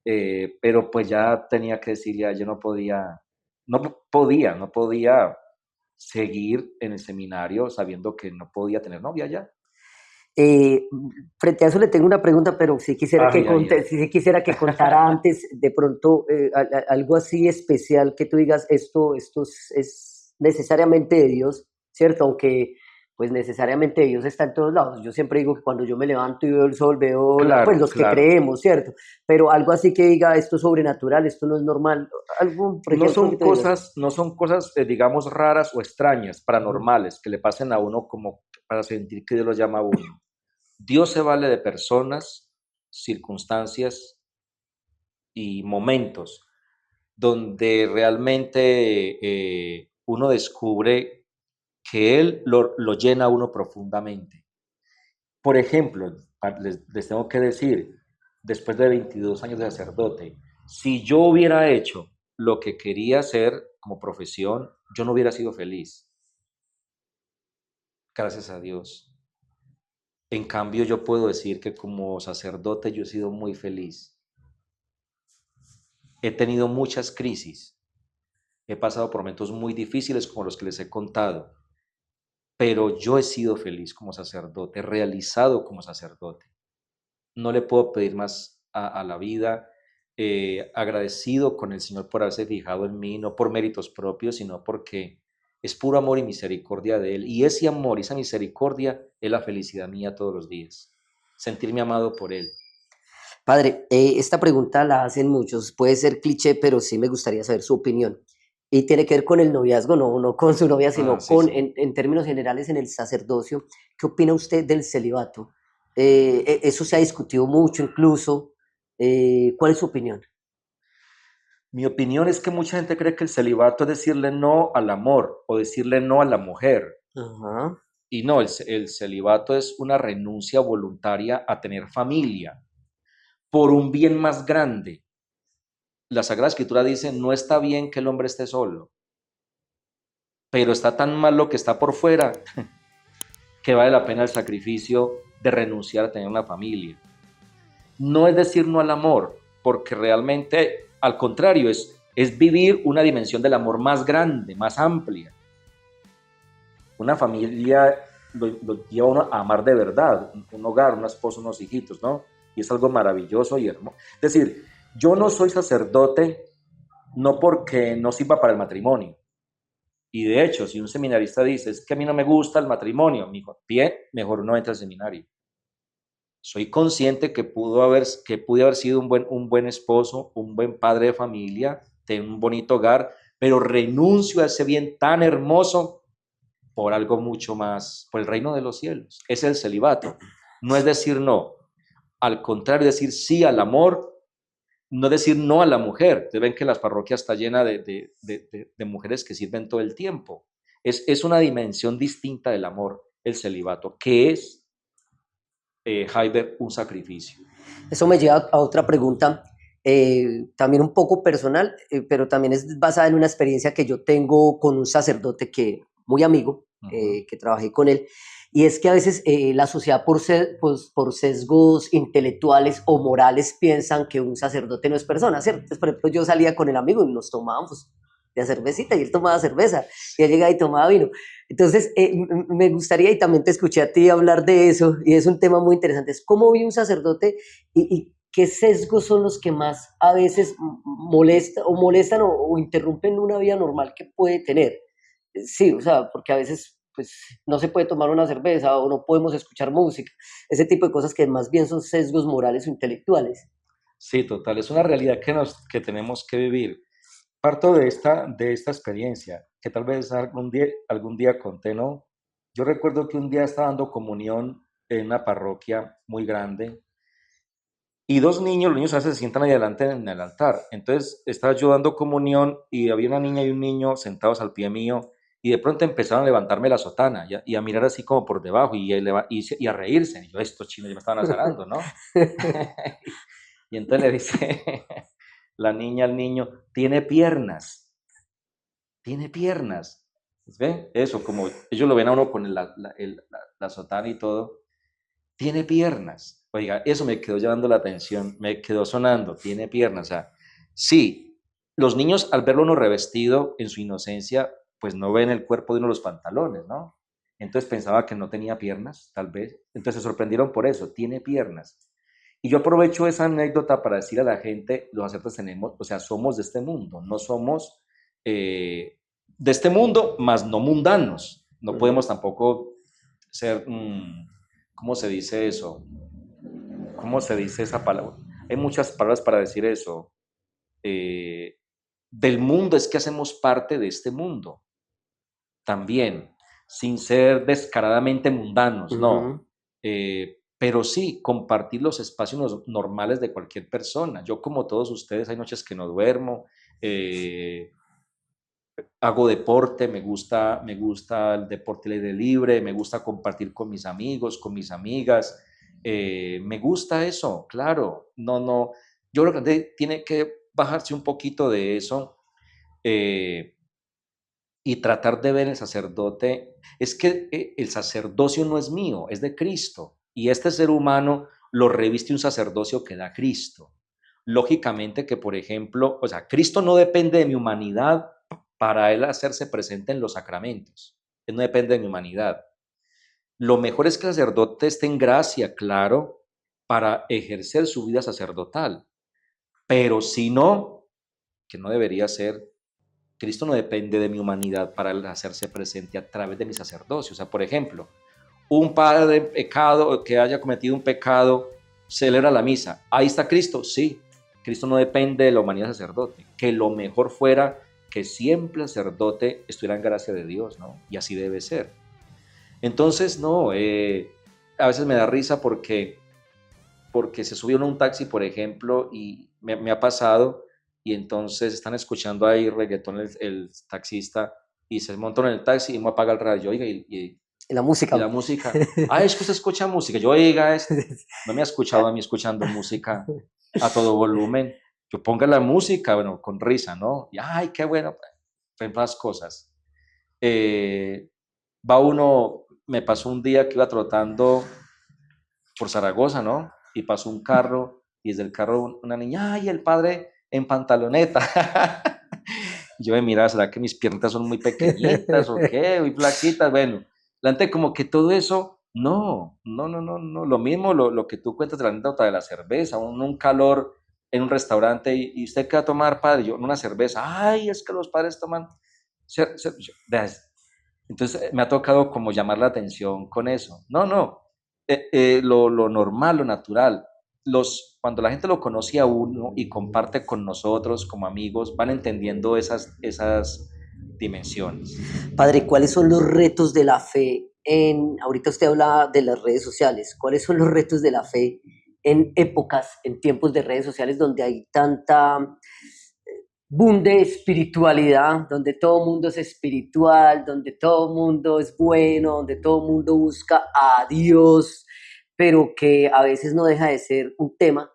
Speaker 1: Pero pues ya tenía que decirle a ella, no podía seguir en el seminario sabiendo que no podía tener novia ya.
Speaker 2: Eh, Frente a eso le tengo una pregunta, pero si quisiera si quisiera que contara antes de pronto algo así especial que tú digas, esto es necesariamente de Dios, ¿cierto? Aunque pues necesariamente Dios está en todos lados. Yo siempre digo que cuando yo me levanto y veo el sol, veo pues los que creemos, ¿cierto? Pero algo así que diga, esto es sobrenatural, esto no es normal, algo, por ejemplo,
Speaker 1: no son cosas, digamos, raras o extrañas, paranormales, que le pasen a uno como para sentir que Dios lo llama a uno. Dios se vale de personas, circunstancias y momentos donde realmente uno descubre que Él lo llena a uno profundamente. Por ejemplo, les tengo que decir, después de 22 años de sacerdote, si yo hubiera hecho lo que quería hacer como profesión, yo no hubiera sido feliz. Gracias a Dios. En cambio, yo puedo decir que como sacerdote yo he sido muy feliz. He tenido muchas crisis. He pasado por momentos muy difíciles como los que les he contado. Pero yo he sido feliz como sacerdote, realizado como sacerdote. No le puedo pedir más a la vida. Agradecido con el Señor por haberse fijado en mí, no por méritos propios, sino porque es puro amor y misericordia de Él. Y ese amor y esa misericordia es la felicidad mía todos los días. Sentirme amado por Él.
Speaker 2: Padre, esta pregunta la hacen muchos, puede ser cliché, pero sí me gustaría saber su opinión. Y tiene que ver con el noviazgo, no con su novia, sino
Speaker 1: Sí, sí.
Speaker 2: en términos generales, en el sacerdocio. ¿Qué opina usted del celibato? Eso se ha discutido mucho incluso. ¿Cuál es su opinión?
Speaker 1: Mi opinión es que mucha gente cree que el celibato es decirle no al amor o decirle no a la mujer.
Speaker 2: Ajá.
Speaker 1: Y no, el celibato es una renuncia voluntaria a tener familia por un bien más grande. La Sagrada Escritura dice, no está bien que el hombre esté solo, pero está tan mal lo que está por fuera que vale la pena el sacrificio de renunciar a tener una familia. No es decir no al amor, porque realmente, al contrario, es vivir una dimensión del amor más grande, más amplia. Una familia lo lleva a uno a amar de verdad, un hogar, una esposa, unos hijitos, ¿no? Y es algo maravilloso y hermoso. Es decir, yo no soy sacerdote no porque no sirva para el matrimonio. Y de hecho, si un seminarista dice, es que a mí no me gusta el matrimonio, me dijo, bien, mejor no entra al seminario. Soy consciente que pude haber sido un buen esposo, un buen padre de familia, de un bonito hogar, pero renuncio a ese bien tan hermoso por algo mucho más, por el reino de los cielos. Es el celibato. No es decir no, al contrario, es decir sí al amor, no decir no a la mujer. Ustedes ven que las parroquias está llena de mujeres que sirven todo el tiempo. Es una dimensión distinta del amor, el celibato, que es, Jaiber, un sacrificio.
Speaker 2: Eso me lleva a otra pregunta, también un poco personal, pero también es basada en una experiencia que yo tengo con un sacerdote que, muy amigo, que trabajé con él, y es que a veces la sociedad por sesgos intelectuales o morales piensan que un sacerdote no es persona, ¿cierto? Entonces, por ejemplo, yo salía con el amigo y nos tomábamos de cervecita y él tomaba cerveza y él llegaba y tomaba vino. Entonces, me gustaría, y también te escuché a ti hablar de eso, y es un tema muy interesante, es cómo vive un sacerdote y qué sesgos son los que más a veces molestan o interrumpen una vida normal que puede tener. Sí, o sea, porque a veces pues no se puede tomar una cerveza o no podemos escuchar música, ese tipo de cosas que más bien son sesgos morales o intelectuales.
Speaker 1: Sí, total, es una realidad que tenemos que vivir. Parto de esta experiencia, que tal vez algún día conté, ¿no? Yo recuerdo que un día estaba dando comunión en una parroquia muy grande y dos niños, los niños a veces se sientan ahí adelante en el altar. Entonces estaba yo dando comunión y había una niña y un niño sentados al pie mío y de pronto empezaron a levantarme la sotana y a mirar así como por debajo y a reírse. Y yo, estos chinos ya me estaban azarando, ¿no? Y entonces le dice la niña al niño, tiene piernas, tiene piernas. ¿Ven? Eso, como ellos lo ven a uno con la sotana y todo, tiene piernas. Oiga, eso me quedó llamando la atención, me quedó sonando, tiene piernas. O sea, sí, los niños al verlo uno revestido en su inocencia, pues no ven el cuerpo de uno los pantalones, ¿no? Entonces pensaba que no tenía piernas, tal vez. Entonces se sorprendieron por eso, tiene piernas. Y yo aprovecho esa anécdota para decir a la gente, los sacerdotes tenemos, o sea, somos de este mundo, no somos de este mundo, más no mundanos. No podemos tampoco ser, ¿cómo se dice eso? ¿Cómo se dice esa palabra? Hay muchas palabras para decir eso. Del mundo es que hacemos parte de este mundo también, sin ser descaradamente mundanos, no. Pero sí, compartir los espacios normales de cualquier persona. Yo, como todos ustedes, hay noches que no duermo, hago deporte, me gusta el deporte al aire libre, me gusta compartir con mis amigos, con mis amigas, me gusta eso, claro, no, yo creo que tiene que bajarse un poquito de eso y tratar de ver el sacerdote, es que el sacerdocio no es mío, es de Cristo, y este ser humano lo reviste un sacerdocio que da Cristo. Lógicamente que, por ejemplo, o sea, Cristo no depende de mi humanidad para él hacerse presente en los sacramentos. Él no depende de mi humanidad. Lo mejor es que el sacerdote esté en gracia, claro, para ejercer su vida sacerdotal. Pero si no, que no debería ser, Cristo no depende de mi humanidad para hacerse presente a través de mi sacerdocio. O sea, por ejemplo, un padre pecado que haya cometido un pecado celebra la misa. ¿Ahí está Cristo? Sí. Cristo no depende de la humanidad del sacerdote. Que lo mejor fuera que siempre el sacerdote estuviera en gracia de Dios, ¿no? Y así debe ser. Entonces, no, a veces me da risa porque se subió a un taxi, por ejemplo, y me ha pasado, y entonces están escuchando ahí reggaetón el taxista, y se montan en el taxi y me apaga el radio, oiga,
Speaker 2: La
Speaker 1: y
Speaker 2: música.
Speaker 1: la música, es que usted escucha música, yo, oiga, no me ha escuchado a mí escuchando música a todo volumen, yo ponga la música, bueno, con risa, ¿no? Y, ay, qué bueno, en más cosas. Va uno, me pasó un día que iba trotando por Zaragoza, ¿no? Y pasó un carro y desde el carro una niña, ay, el padre en pantaloneta. Yo me miraba, ¿será que mis piernas son muy pequeñitas o qué? Muy flaquitas. Bueno, la gente como que todo eso, no. Lo mismo lo que tú cuentas de la anécdota de la cerveza, un calor en un restaurante y usted qué va a tomar, padre, yo una cerveza. Ay, es que los padres toman. Entonces me ha tocado como llamar la atención con eso. No, lo normal, lo natural. Cuando la gente lo conoce a uno y comparte con nosotros como amigos, van entendiendo esas dimensiones.
Speaker 2: Padre, ¿cuáles son los retos de la fe ahorita usted habla de las redes sociales, ¿cuáles son los retos de la fe en épocas, en tiempos de redes sociales donde hay tanta boom de espiritualidad, donde todo mundo es espiritual, donde todo mundo es bueno, donde todo mundo busca a Dios, pero que a veces no deja de ser un tema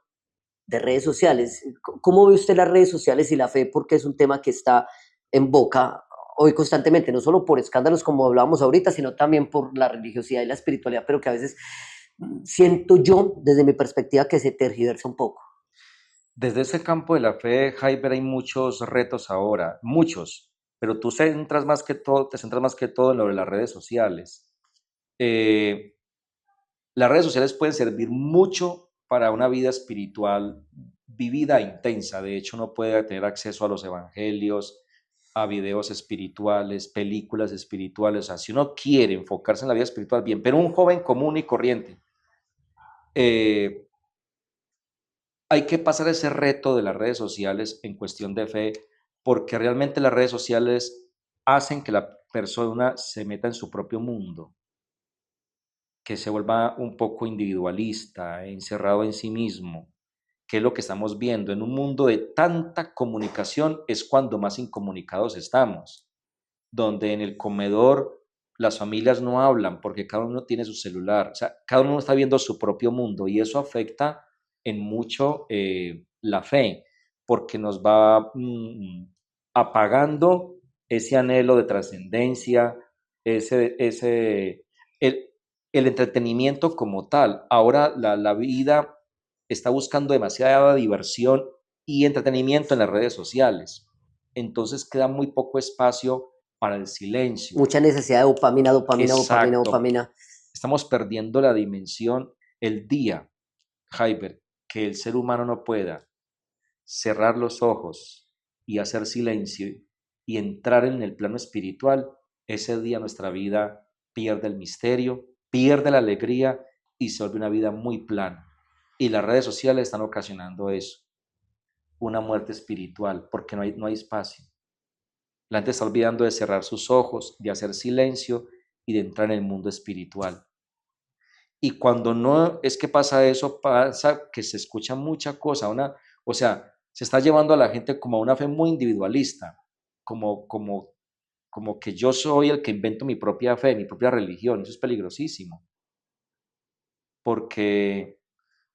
Speaker 2: de redes sociales? ¿Cómo ve usted las redes sociales y la fe? Porque es un tema que está en boca hoy constantemente, no solo por escándalos como hablábamos ahorita, sino también por la religiosidad y la espiritualidad, pero que a veces siento yo, desde mi perspectiva, que se tergiversa un poco.
Speaker 1: Desde ese campo de la fe, Jaiber, hay muchos retos ahora, muchos, pero tú te centras más que todo en lo de las redes sociales. Eh, las redes sociales pueden servir mucho para una vida espiritual vivida e intensa. De hecho, uno puede tener acceso a los evangelios, a videos espirituales, películas espirituales. O sea, si uno quiere enfocarse en la vida espiritual, bien, pero un joven común y corriente, eh, hay que pasar ese reto de las redes sociales en cuestión de fe, porque realmente las redes sociales hacen que la persona se meta en su propio mundo, que se vuelva un poco individualista, encerrado en sí mismo, que es lo que estamos viendo. En un mundo de tanta comunicación es cuando más incomunicados estamos, donde en el comedor las familias no hablan porque cada uno tiene su celular, o sea, cada uno está viendo su propio mundo y eso afecta en mucho la fe, porque nos va apagando ese anhelo de trascendencia, el, el entretenimiento como tal. Ahora la vida está buscando demasiada diversión y entretenimiento en las redes sociales. Entonces queda muy poco espacio para el silencio.
Speaker 2: Mucha necesidad de dopamina, dopamina, dopamina,
Speaker 1: Exacto.
Speaker 2: dopamina.
Speaker 1: Estamos perdiendo la dimensión, el día, Jaiber, que el ser humano no pueda cerrar los ojos y hacer silencio y entrar en el plano espiritual, ese día nuestra vida pierde el misterio, pierde la alegría y se vuelve una vida muy plana. Y las redes sociales están ocasionando eso, una muerte espiritual, porque no hay espacio. La gente está olvidando de cerrar sus ojos, de hacer silencio y de entrar en el mundo espiritual. Y cuando no es que pasa eso, pasa que se escucha mucha cosa, o sea, se está llevando a la gente como a una fe muy individualista, como que yo soy el que invento mi propia fe, mi propia religión. Eso es peligrosísimo, porque,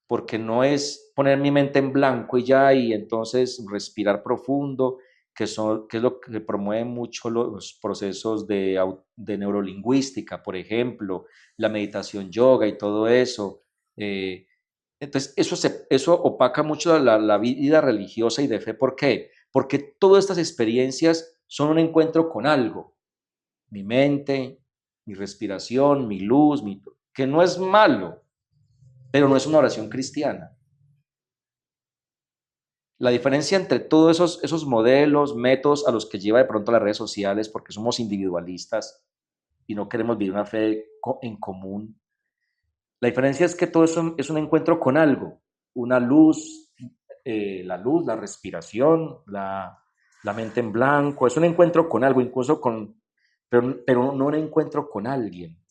Speaker 1: porque no es poner mi mente en blanco y ya, y entonces respirar profundo, que es lo que promueve mucho los procesos de neurolingüística, por ejemplo, la meditación yoga y todo eso. Entonces, eso opaca mucho la vida religiosa y de fe. ¿Por qué? Porque todas estas experiencias son un encuentro con algo. Mi mente, mi respiración, mi luz, que no es malo, pero no es una oración cristiana. La diferencia entre todos esos modelos, métodos a los que lleva de pronto las redes sociales, porque somos individualistas y no queremos vivir una fe en común, la diferencia es que todo eso es un encuentro con algo, una luz, la luz, la respiración, la mente en blanco, es un encuentro con algo, incluso pero no un encuentro con alguien.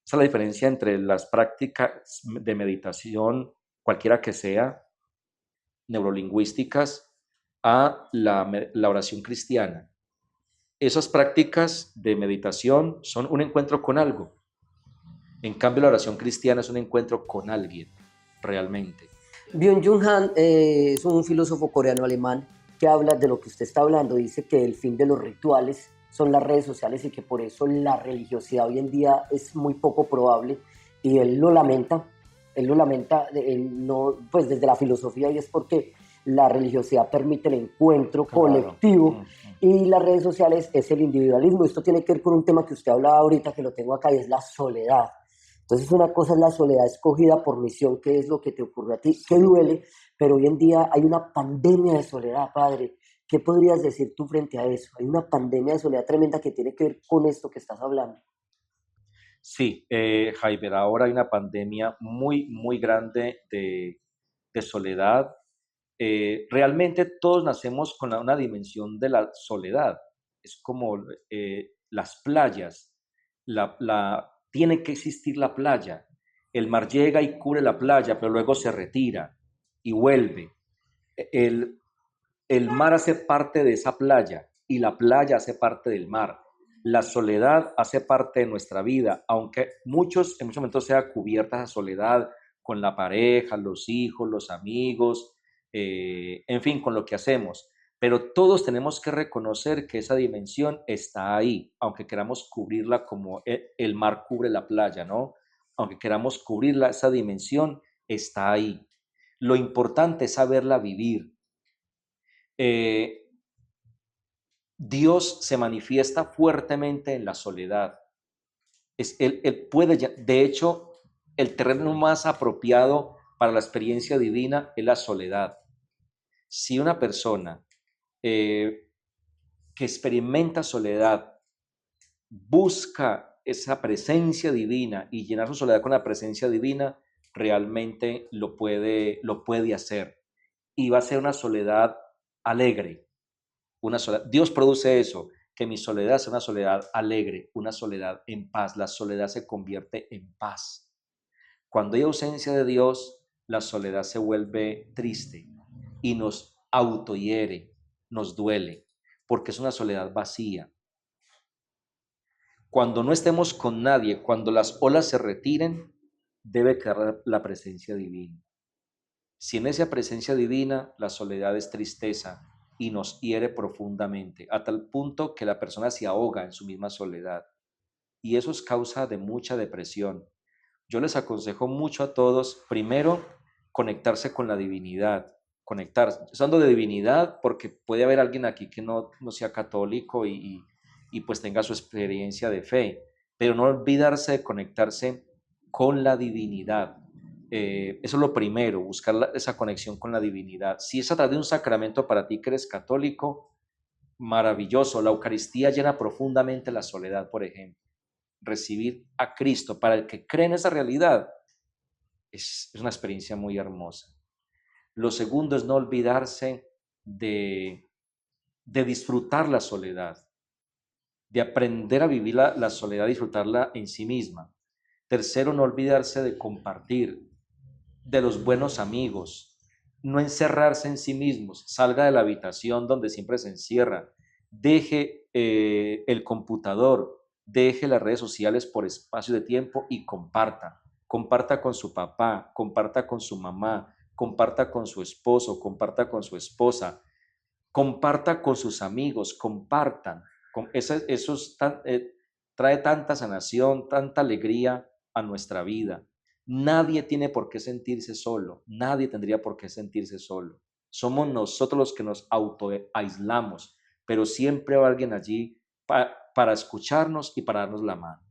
Speaker 1: Esa es la diferencia entre las prácticas de meditación, cualquiera que sea, neurolingüísticas, a la oración cristiana. Esas prácticas de meditación son un encuentro con algo. En cambio, la oración cristiana es un encuentro con alguien, realmente.
Speaker 2: Byung-Chul Han es un filósofo coreano-alemán que habla de lo que usted está hablando. Dice que el fin de los rituales son las redes sociales y que por eso la religiosidad hoy en día es muy poco probable, y él lo lamenta, no, pues desde la filosofía, y es porque la religiosidad permite el encuentro colectivo y las redes sociales es el individualismo. Esto tiene que ver con un tema que usted hablaba ahorita, que lo tengo acá, y es la soledad. Entonces una cosa es la soledad escogida por misión, que es lo que te ocurre a ti, que duele, pero hoy en día hay una pandemia de soledad, padre. ¿Qué podrías decir tú frente a eso? Hay una pandemia de soledad tremenda que tiene que ver con esto que estás hablando.
Speaker 1: Sí, Javier, ahora hay una pandemia muy, muy grande de soledad. Realmente todos nacemos con una dimensión de la soledad. Es como las playas. Tiene que existir la playa. El mar llega y cubre la playa, pero luego se retira y vuelve. El, el mar hace parte de esa playa y la playa hace parte del mar. La soledad hace parte de nuestra vida, aunque en muchos momentos sea cubierta esa soledad con la pareja, los hijos, los amigos, en fin, con lo que hacemos. Pero todos tenemos que reconocer que esa dimensión está ahí, aunque queramos cubrirla como el mar cubre la playa, ¿no? Aunque queramos cubrirla, esa dimensión está ahí. Lo importante es saberla vivir. Eh, Dios se manifiesta fuertemente en la soledad. Él puede, de hecho, el terreno más apropiado para la experiencia divina es la soledad. Si una persona que experimenta soledad busca esa presencia divina y llenar su soledad con la presencia divina, realmente lo puede hacer. Y va a ser una soledad alegre. Dios produce eso, que mi soledad sea una soledad alegre, una soledad en paz. La soledad se convierte en paz. Cuando hay ausencia de Dios, la soledad se vuelve triste y nos autohiere, nos duele, porque es una soledad vacía. Cuando no estemos con nadie, cuando las olas se retiren, debe quedar la presencia divina. Si en esa presencia divina la soledad es tristeza y nos hiere profundamente, a tal punto que la persona se ahoga en su misma soledad. Y eso es causa de mucha depresión. Yo les aconsejo mucho a todos, primero, conectarse con la divinidad. Conectarse, hablando de divinidad, porque puede haber alguien aquí que no sea católico y pues tenga su experiencia de fe, pero no olvidarse de conectarse con la divinidad. Eso es lo primero, buscar esa conexión con la divinidad. Si es a través de un sacramento para ti que eres católico, maravilloso. La Eucaristía llena profundamente la soledad, por ejemplo. Recibir a Cristo para el que cree en esa realidad es una experiencia muy hermosa. Lo segundo es no olvidarse de disfrutar la soledad, de aprender a vivir la soledad, disfrutarla en sí misma. Tercero, no olvidarse de compartir, de los buenos amigos, no encerrarse en sí mismos, salga de la habitación donde siempre se encierra, deje el computador, deje las redes sociales por espacio de tiempo y comparta con su papá, comparta con su mamá, comparta con su esposo, comparta con su esposa, comparta con sus amigos, compartan. Eso trae tanta sanación, tanta alegría a nuestra vida. Nadie tiene por qué sentirse solo, nadie tendría por qué sentirse solo. Somos nosotros los que nos autoaislamos, pero siempre va alguien allí para escucharnos y para darnos la mano.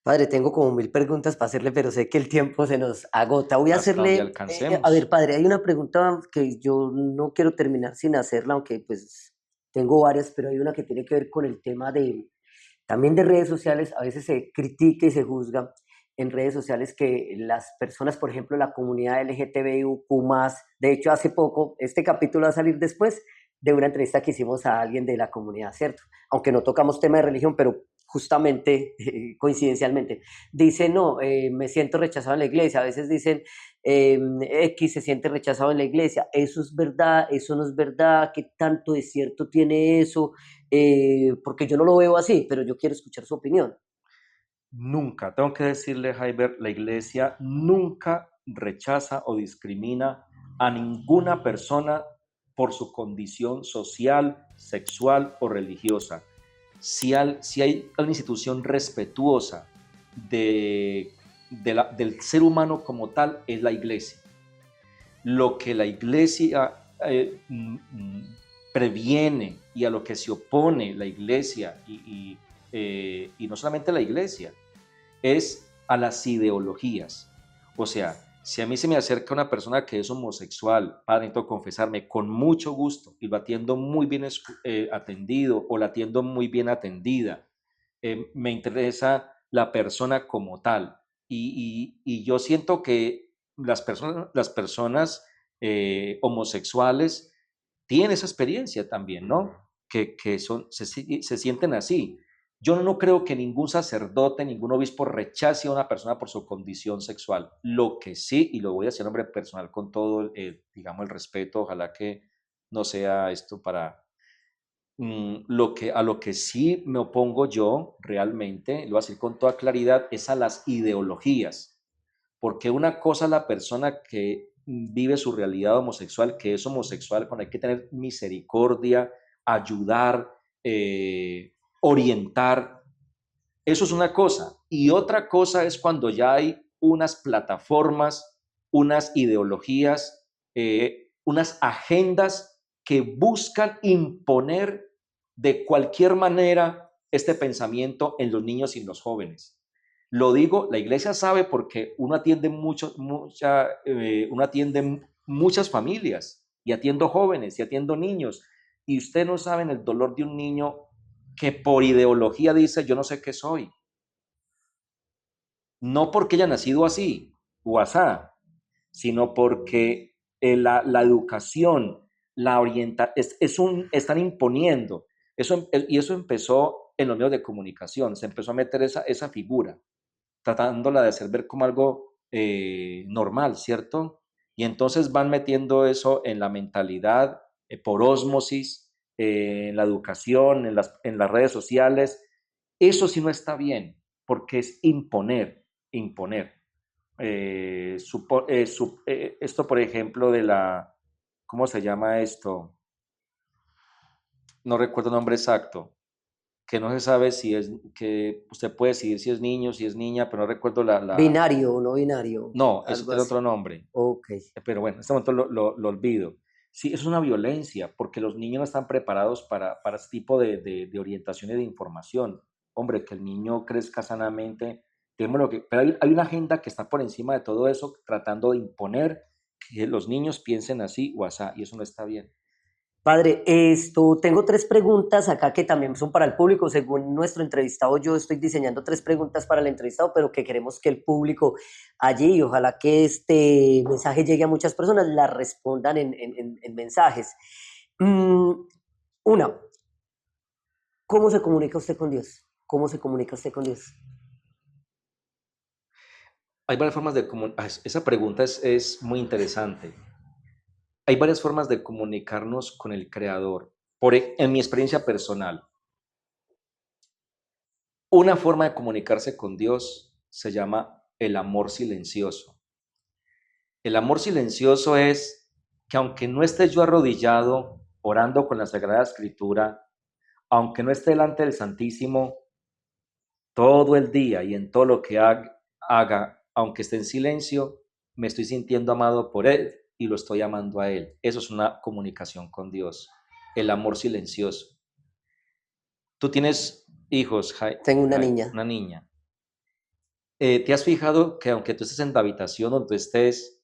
Speaker 2: Padre, tengo como 1000 preguntas para hacerle, pero sé que el tiempo se nos agota. Voy a
Speaker 1: hasta donde
Speaker 2: hacerle, a ver,
Speaker 1: alcancemos.
Speaker 2: padre, hay una pregunta que yo no quiero terminar sin hacerla, aunque pues tengo varias, pero hay una que tiene que ver con el tema de, también de redes sociales. A veces se critica y se juzga en redes sociales que las personas, por ejemplo, la comunidad LGTBIQ+, de hecho, hace poco, este capítulo va a salir después de una entrevista que hicimos a alguien de la comunidad, ¿cierto? Aunque no tocamos tema de religión, pero justamente, coincidencialmente, dice, no, me siento rechazado en la iglesia. A veces dicen, X se siente rechazado en la iglesia. ¿Eso es verdad? ¿Eso no es verdad? ¿Qué tanto de cierto tiene eso? Porque yo no lo veo así, pero yo quiero escuchar su opinión.
Speaker 1: Nunca, tengo que decirle, Jaiber, la iglesia nunca rechaza o discrimina a ninguna persona por su condición social, sexual o religiosa. Si hay una institución respetuosa del ser humano como tal, es la iglesia. Lo que la iglesia previene y a lo que se opone la iglesia, y no solamente la iglesia, es a las ideologías. O sea, si a mí se me acerca una persona que es homosexual, padre, necesito confesarme con mucho gusto y lo atiendo muy bien atendido o la atiendo muy bien atendida. Me interesa la persona como tal. Y yo siento que las personas homosexuales tienen esa experiencia también, ¿no? Se sienten así. Yo no creo que ningún sacerdote, ningún obispo rechace a una persona por su condición sexual. Lo que sí, y lo voy a decir en nombre personal con todo, digamos, el respeto, ojalá que no sea esto para... a lo que sí me opongo yo realmente, lo voy a decir con toda claridad, es a las ideologías. Porque una cosa es la persona que vive su realidad homosexual, que es homosexual, con hay que tener misericordia, ayudar, orientar. Eso es una cosa. Y otra cosa es cuando ya hay unas plataformas, unas ideologías, unas agendas que buscan imponer de cualquier manera este pensamiento en los niños y en los jóvenes. Lo digo, la iglesia sabe porque uno atiende muchas familias y atiendo jóvenes y atiendo niños. Y usted no sabe el dolor de un niño que por ideología dice, yo no sé qué soy. No porque haya nacido así o asá, sino porque la educación, la orientación, están imponiendo. Y eso empezó en los medios de comunicación, se empezó a meter esa figura, tratándola de hacer ver como algo normal, ¿cierto? Y entonces van metiendo eso en la mentalidad, por ósmosis, en la educación, en las redes sociales. Eso sí no está bien, porque es imponer. Esto, por ejemplo, ¿cómo se llama esto? No recuerdo el nombre exacto, que no se sabe que usted puede decidir si es niño, si es niña, pero no recuerdo
Speaker 2: Binario o no binario,
Speaker 1: no, eso
Speaker 2: algo
Speaker 1: tiene
Speaker 2: así.
Speaker 1: otro nombre,
Speaker 2: Ok.
Speaker 1: pero bueno, en este momento lo olvido. Sí, es una violencia, porque los niños no están preparados para este tipo de orientación y de información. Hombre, que el niño crezca sanamente, pero hay una agenda que está por encima de todo eso, tratando de imponer que los niños piensen así o asá, y eso no está bien.
Speaker 2: Padre, tengo 3 preguntas acá que también son para el público. Según nuestro entrevistado, yo estoy diseñando 3 preguntas para el entrevistado, pero que queremos que el público allí, y ojalá que este mensaje llegue a muchas personas, la respondan en mensajes. Mm, una, ¿cómo se comunica usted con Dios? ¿Cómo se comunica usted con Dios?
Speaker 1: Hay varias formas de comunicar. Esa pregunta es muy interesante. Hay varias formas de comunicarnos con el Creador. En mi experiencia personal, una forma de comunicarse con Dios se llama el amor silencioso. El amor silencioso es que aunque no esté yo arrodillado orando con la Sagrada Escritura, aunque no esté delante del Santísimo todo el día y en todo lo que haga, aunque esté en silencio, me estoy sintiendo amado por Él y lo estoy amando a Él. Eso es una comunicación con Dios, el amor silencioso. Tú tienes hijos,
Speaker 2: Tengo una niña.
Speaker 1: una niña. ¿Te has fijado que aunque tú estés en la habitación donde tú estés,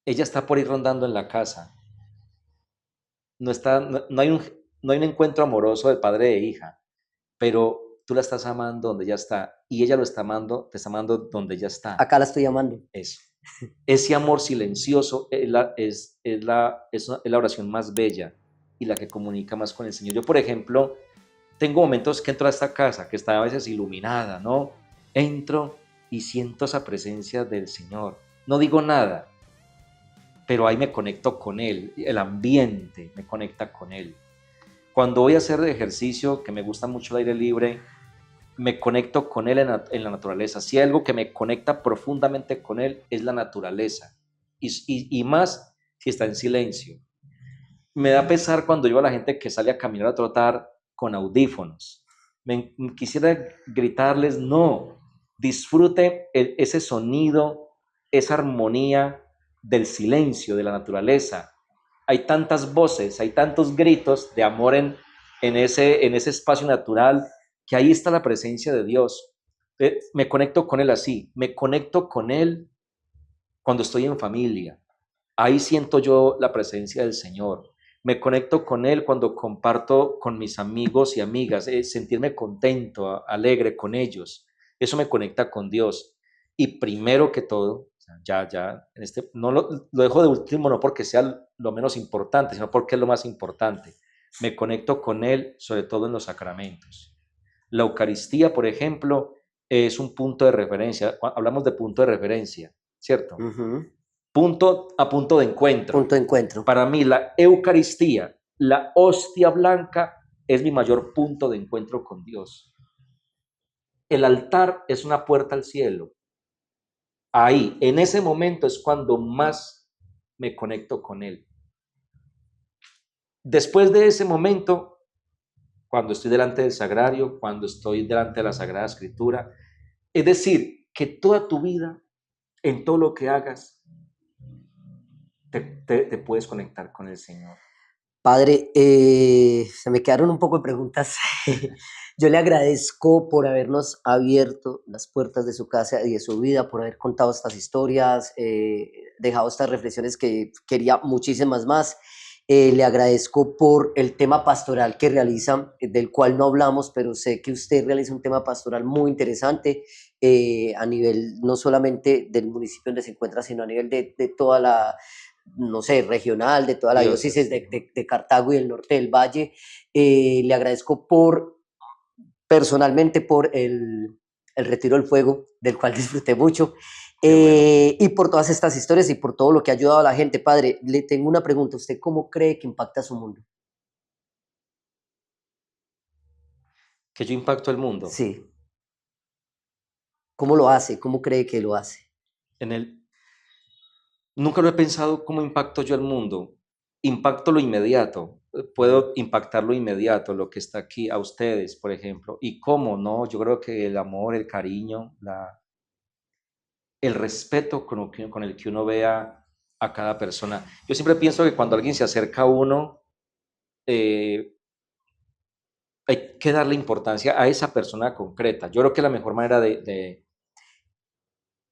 Speaker 1: ella está por ir rondando en la casa? No, está, no hay un encuentro amoroso de padre e hija, pero tú la estás amando donde ella está y ella lo está amando, te está amando donde ella está.
Speaker 2: Acá la estoy llamando.
Speaker 1: Eso. Ese amor silencioso es la oración más bella y la que comunica más con el Señor. Yo, por ejemplo, tengo momentos que entro a esta casa, que está a veces iluminada, ¿no? Entro y siento esa presencia del Señor. No digo nada, pero ahí me conecto con Él. El ambiente me conecta con Él. Cuando voy a hacer ejercicio, que me gusta mucho el aire libre, me conecto con Él en la naturaleza. Si hay algo que me conecta profundamente con Él, es la naturaleza. Y más si está en silencio. Me da pesar cuando yo a la gente que sale a caminar a trotar con audífonos. Quisiera gritarles, no, disfrute ese sonido, esa armonía del silencio, de la naturaleza. Hay tantas voces, hay tantos gritos de amor en ese espacio natural, que ahí está la presencia de Dios. Me conecto con Él así, me conecto con Él cuando estoy en familia. Ahí siento yo la presencia del Señor. Me conecto con Él cuando comparto con mis amigos y amigas, sentirme contento, alegre con ellos. Eso me conecta con Dios. Y primero que todo, no lo dejo de último, no porque sea lo menos importante, sino porque es lo más importante. Me conecto con Él, sobre todo en los sacramentos. La Eucaristía, por ejemplo, es un punto de referencia. Hablamos de punto de referencia, ¿cierto? Punto a punto de encuentro.
Speaker 2: Punto de encuentro.
Speaker 1: Para mí, la Eucaristía, la hostia blanca, es mi mayor punto de encuentro con Dios. El altar es una puerta al cielo. Ahí, en ese momento, es cuando más me conecto con Él. Después de ese momento, cuando estoy delante del sagrario, cuando estoy delante de la Sagrada Escritura, es decir, que toda tu vida, en todo lo que hagas, te puedes conectar con el Señor.
Speaker 2: Padre, se me quedaron un poco de preguntas. Yo le agradezco por habernos abierto las puertas de su casa y de su vida, por haber contado estas historias, dejado estas reflexiones que quería muchísimas más. Le agradezco por el tema pastoral que realiza, del cual no hablamos, pero sé que usted realiza un tema pastoral muy interesante a nivel no solamente del municipio donde se encuentra, sino a nivel de toda la, no sé, regional, de toda la diócesis de Cartago y del norte del Valle. Le agradezco personalmente por el retiro del fuego, del cual disfruté mucho, bueno. Y por todas estas historias y por todo lo que ha ayudado a la gente. Padre, le tengo una pregunta. ¿Usted cómo cree que impacta su mundo?
Speaker 1: ¿Que yo impacto el mundo?
Speaker 2: Sí. ¿Cómo lo hace? ¿Cómo cree que lo hace?
Speaker 1: Nunca lo he pensado cómo impacto yo el mundo. Impacto lo inmediato. Puedo impactar lo inmediato, lo que está aquí, a ustedes, por ejemplo. ¿Y cómo no? Yo creo que el amor, el cariño, el respeto con el que uno vea a cada persona. Yo siempre pienso que cuando alguien se acerca a uno, hay que darle importancia a esa persona concreta. Yo creo que la mejor manera de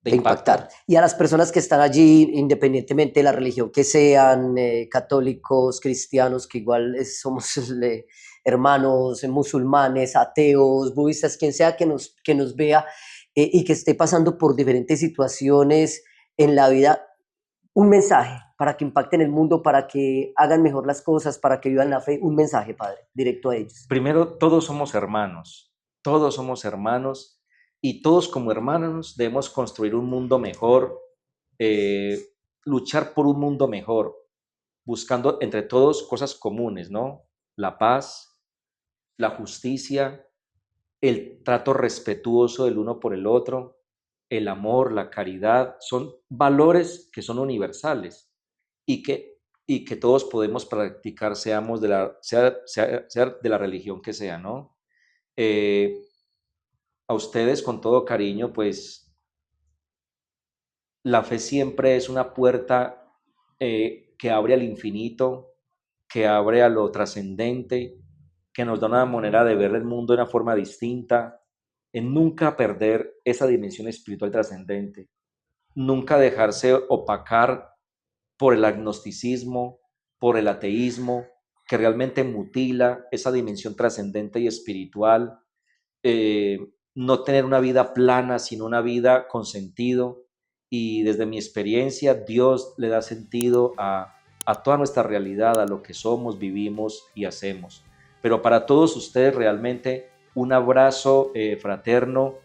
Speaker 1: impactar.
Speaker 2: Y a las personas que están allí, independientemente de la religión que sean, católicos, cristianos, que igual somos hermanos, musulmanes, ateos, budistas, quien sea que nos vea y que esté pasando por diferentes situaciones en la vida, un mensaje para que impacten el mundo, para que hagan mejor las cosas, para que vivan la fe, un mensaje, Padre, directo a ellos.
Speaker 1: Primero, todos somos hermanos, y todos como hermanos debemos construir un mundo mejor, luchar por un mundo mejor, buscando entre todos cosas comunes, ¿no? La paz, la justicia, el trato respetuoso del uno por el otro, el amor, la caridad, son valores que son universales y que todos podemos practicar, sea de la religión que sea, ¿no? A ustedes, con todo cariño, pues la fe siempre es una puerta que abre al infinito, que abre a lo trascendente, que nos da una manera de ver el mundo de una forma distinta, en nunca perder esa dimensión espiritual trascendente, nunca dejarse opacar por el agnosticismo, por el ateísmo, que realmente mutila esa dimensión trascendente y espiritual, no tener una vida plana, sino una vida con sentido. Y desde mi experiencia, Dios le da sentido a toda nuestra realidad, a lo que somos, vivimos y hacemos. Pero para todos ustedes realmente un abrazo fraterno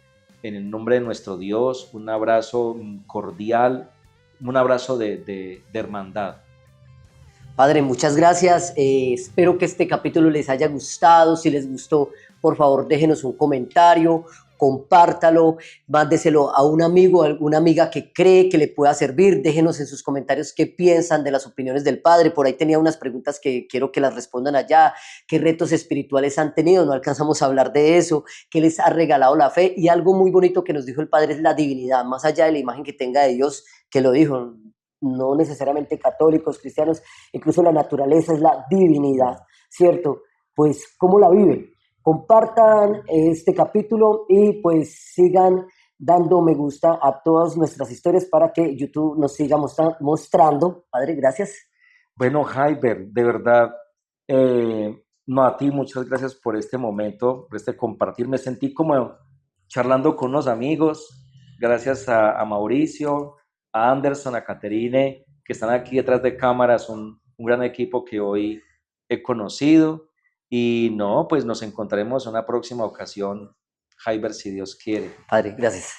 Speaker 1: en el nombre de nuestro Dios, un abrazo cordial, un abrazo de hermandad.
Speaker 2: Padre, muchas gracias. Espero que este capítulo les haya gustado. Si les gustó, por favor, déjenos un comentario, compártalo, mándeselo a un amigo, a alguna amiga que cree que le pueda servir. Déjenos en sus comentarios qué piensan de las opiniones del Padre. Por ahí tenía unas preguntas que quiero que las respondan allá. ¿Qué retos espirituales han tenido? No alcanzamos a hablar de eso. ¿Qué les ha regalado la fe? Y algo muy bonito que nos dijo el Padre es la divinidad, más allá de la imagen que tenga de Dios, que lo dijo, no necesariamente católicos, cristianos, incluso la naturaleza es la divinidad, ¿cierto? Pues, ¿cómo la viven? Compartan este capítulo y pues sigan dando me gusta a todas nuestras historias para que YouTube nos siga mostrando. Padre, gracias.
Speaker 1: Bueno, Jaiber, de verdad, no, a ti muchas gracias por este momento, por este compartir. Me sentí como charlando con unos amigos, gracias a Mauricio, a Anderson, a Caterine, que están aquí detrás de cámaras, un gran equipo que hoy he conocido. Y no, pues nos encontraremos en una próxima ocasión, Jaiber, si Dios quiere.
Speaker 2: Padre, gracias.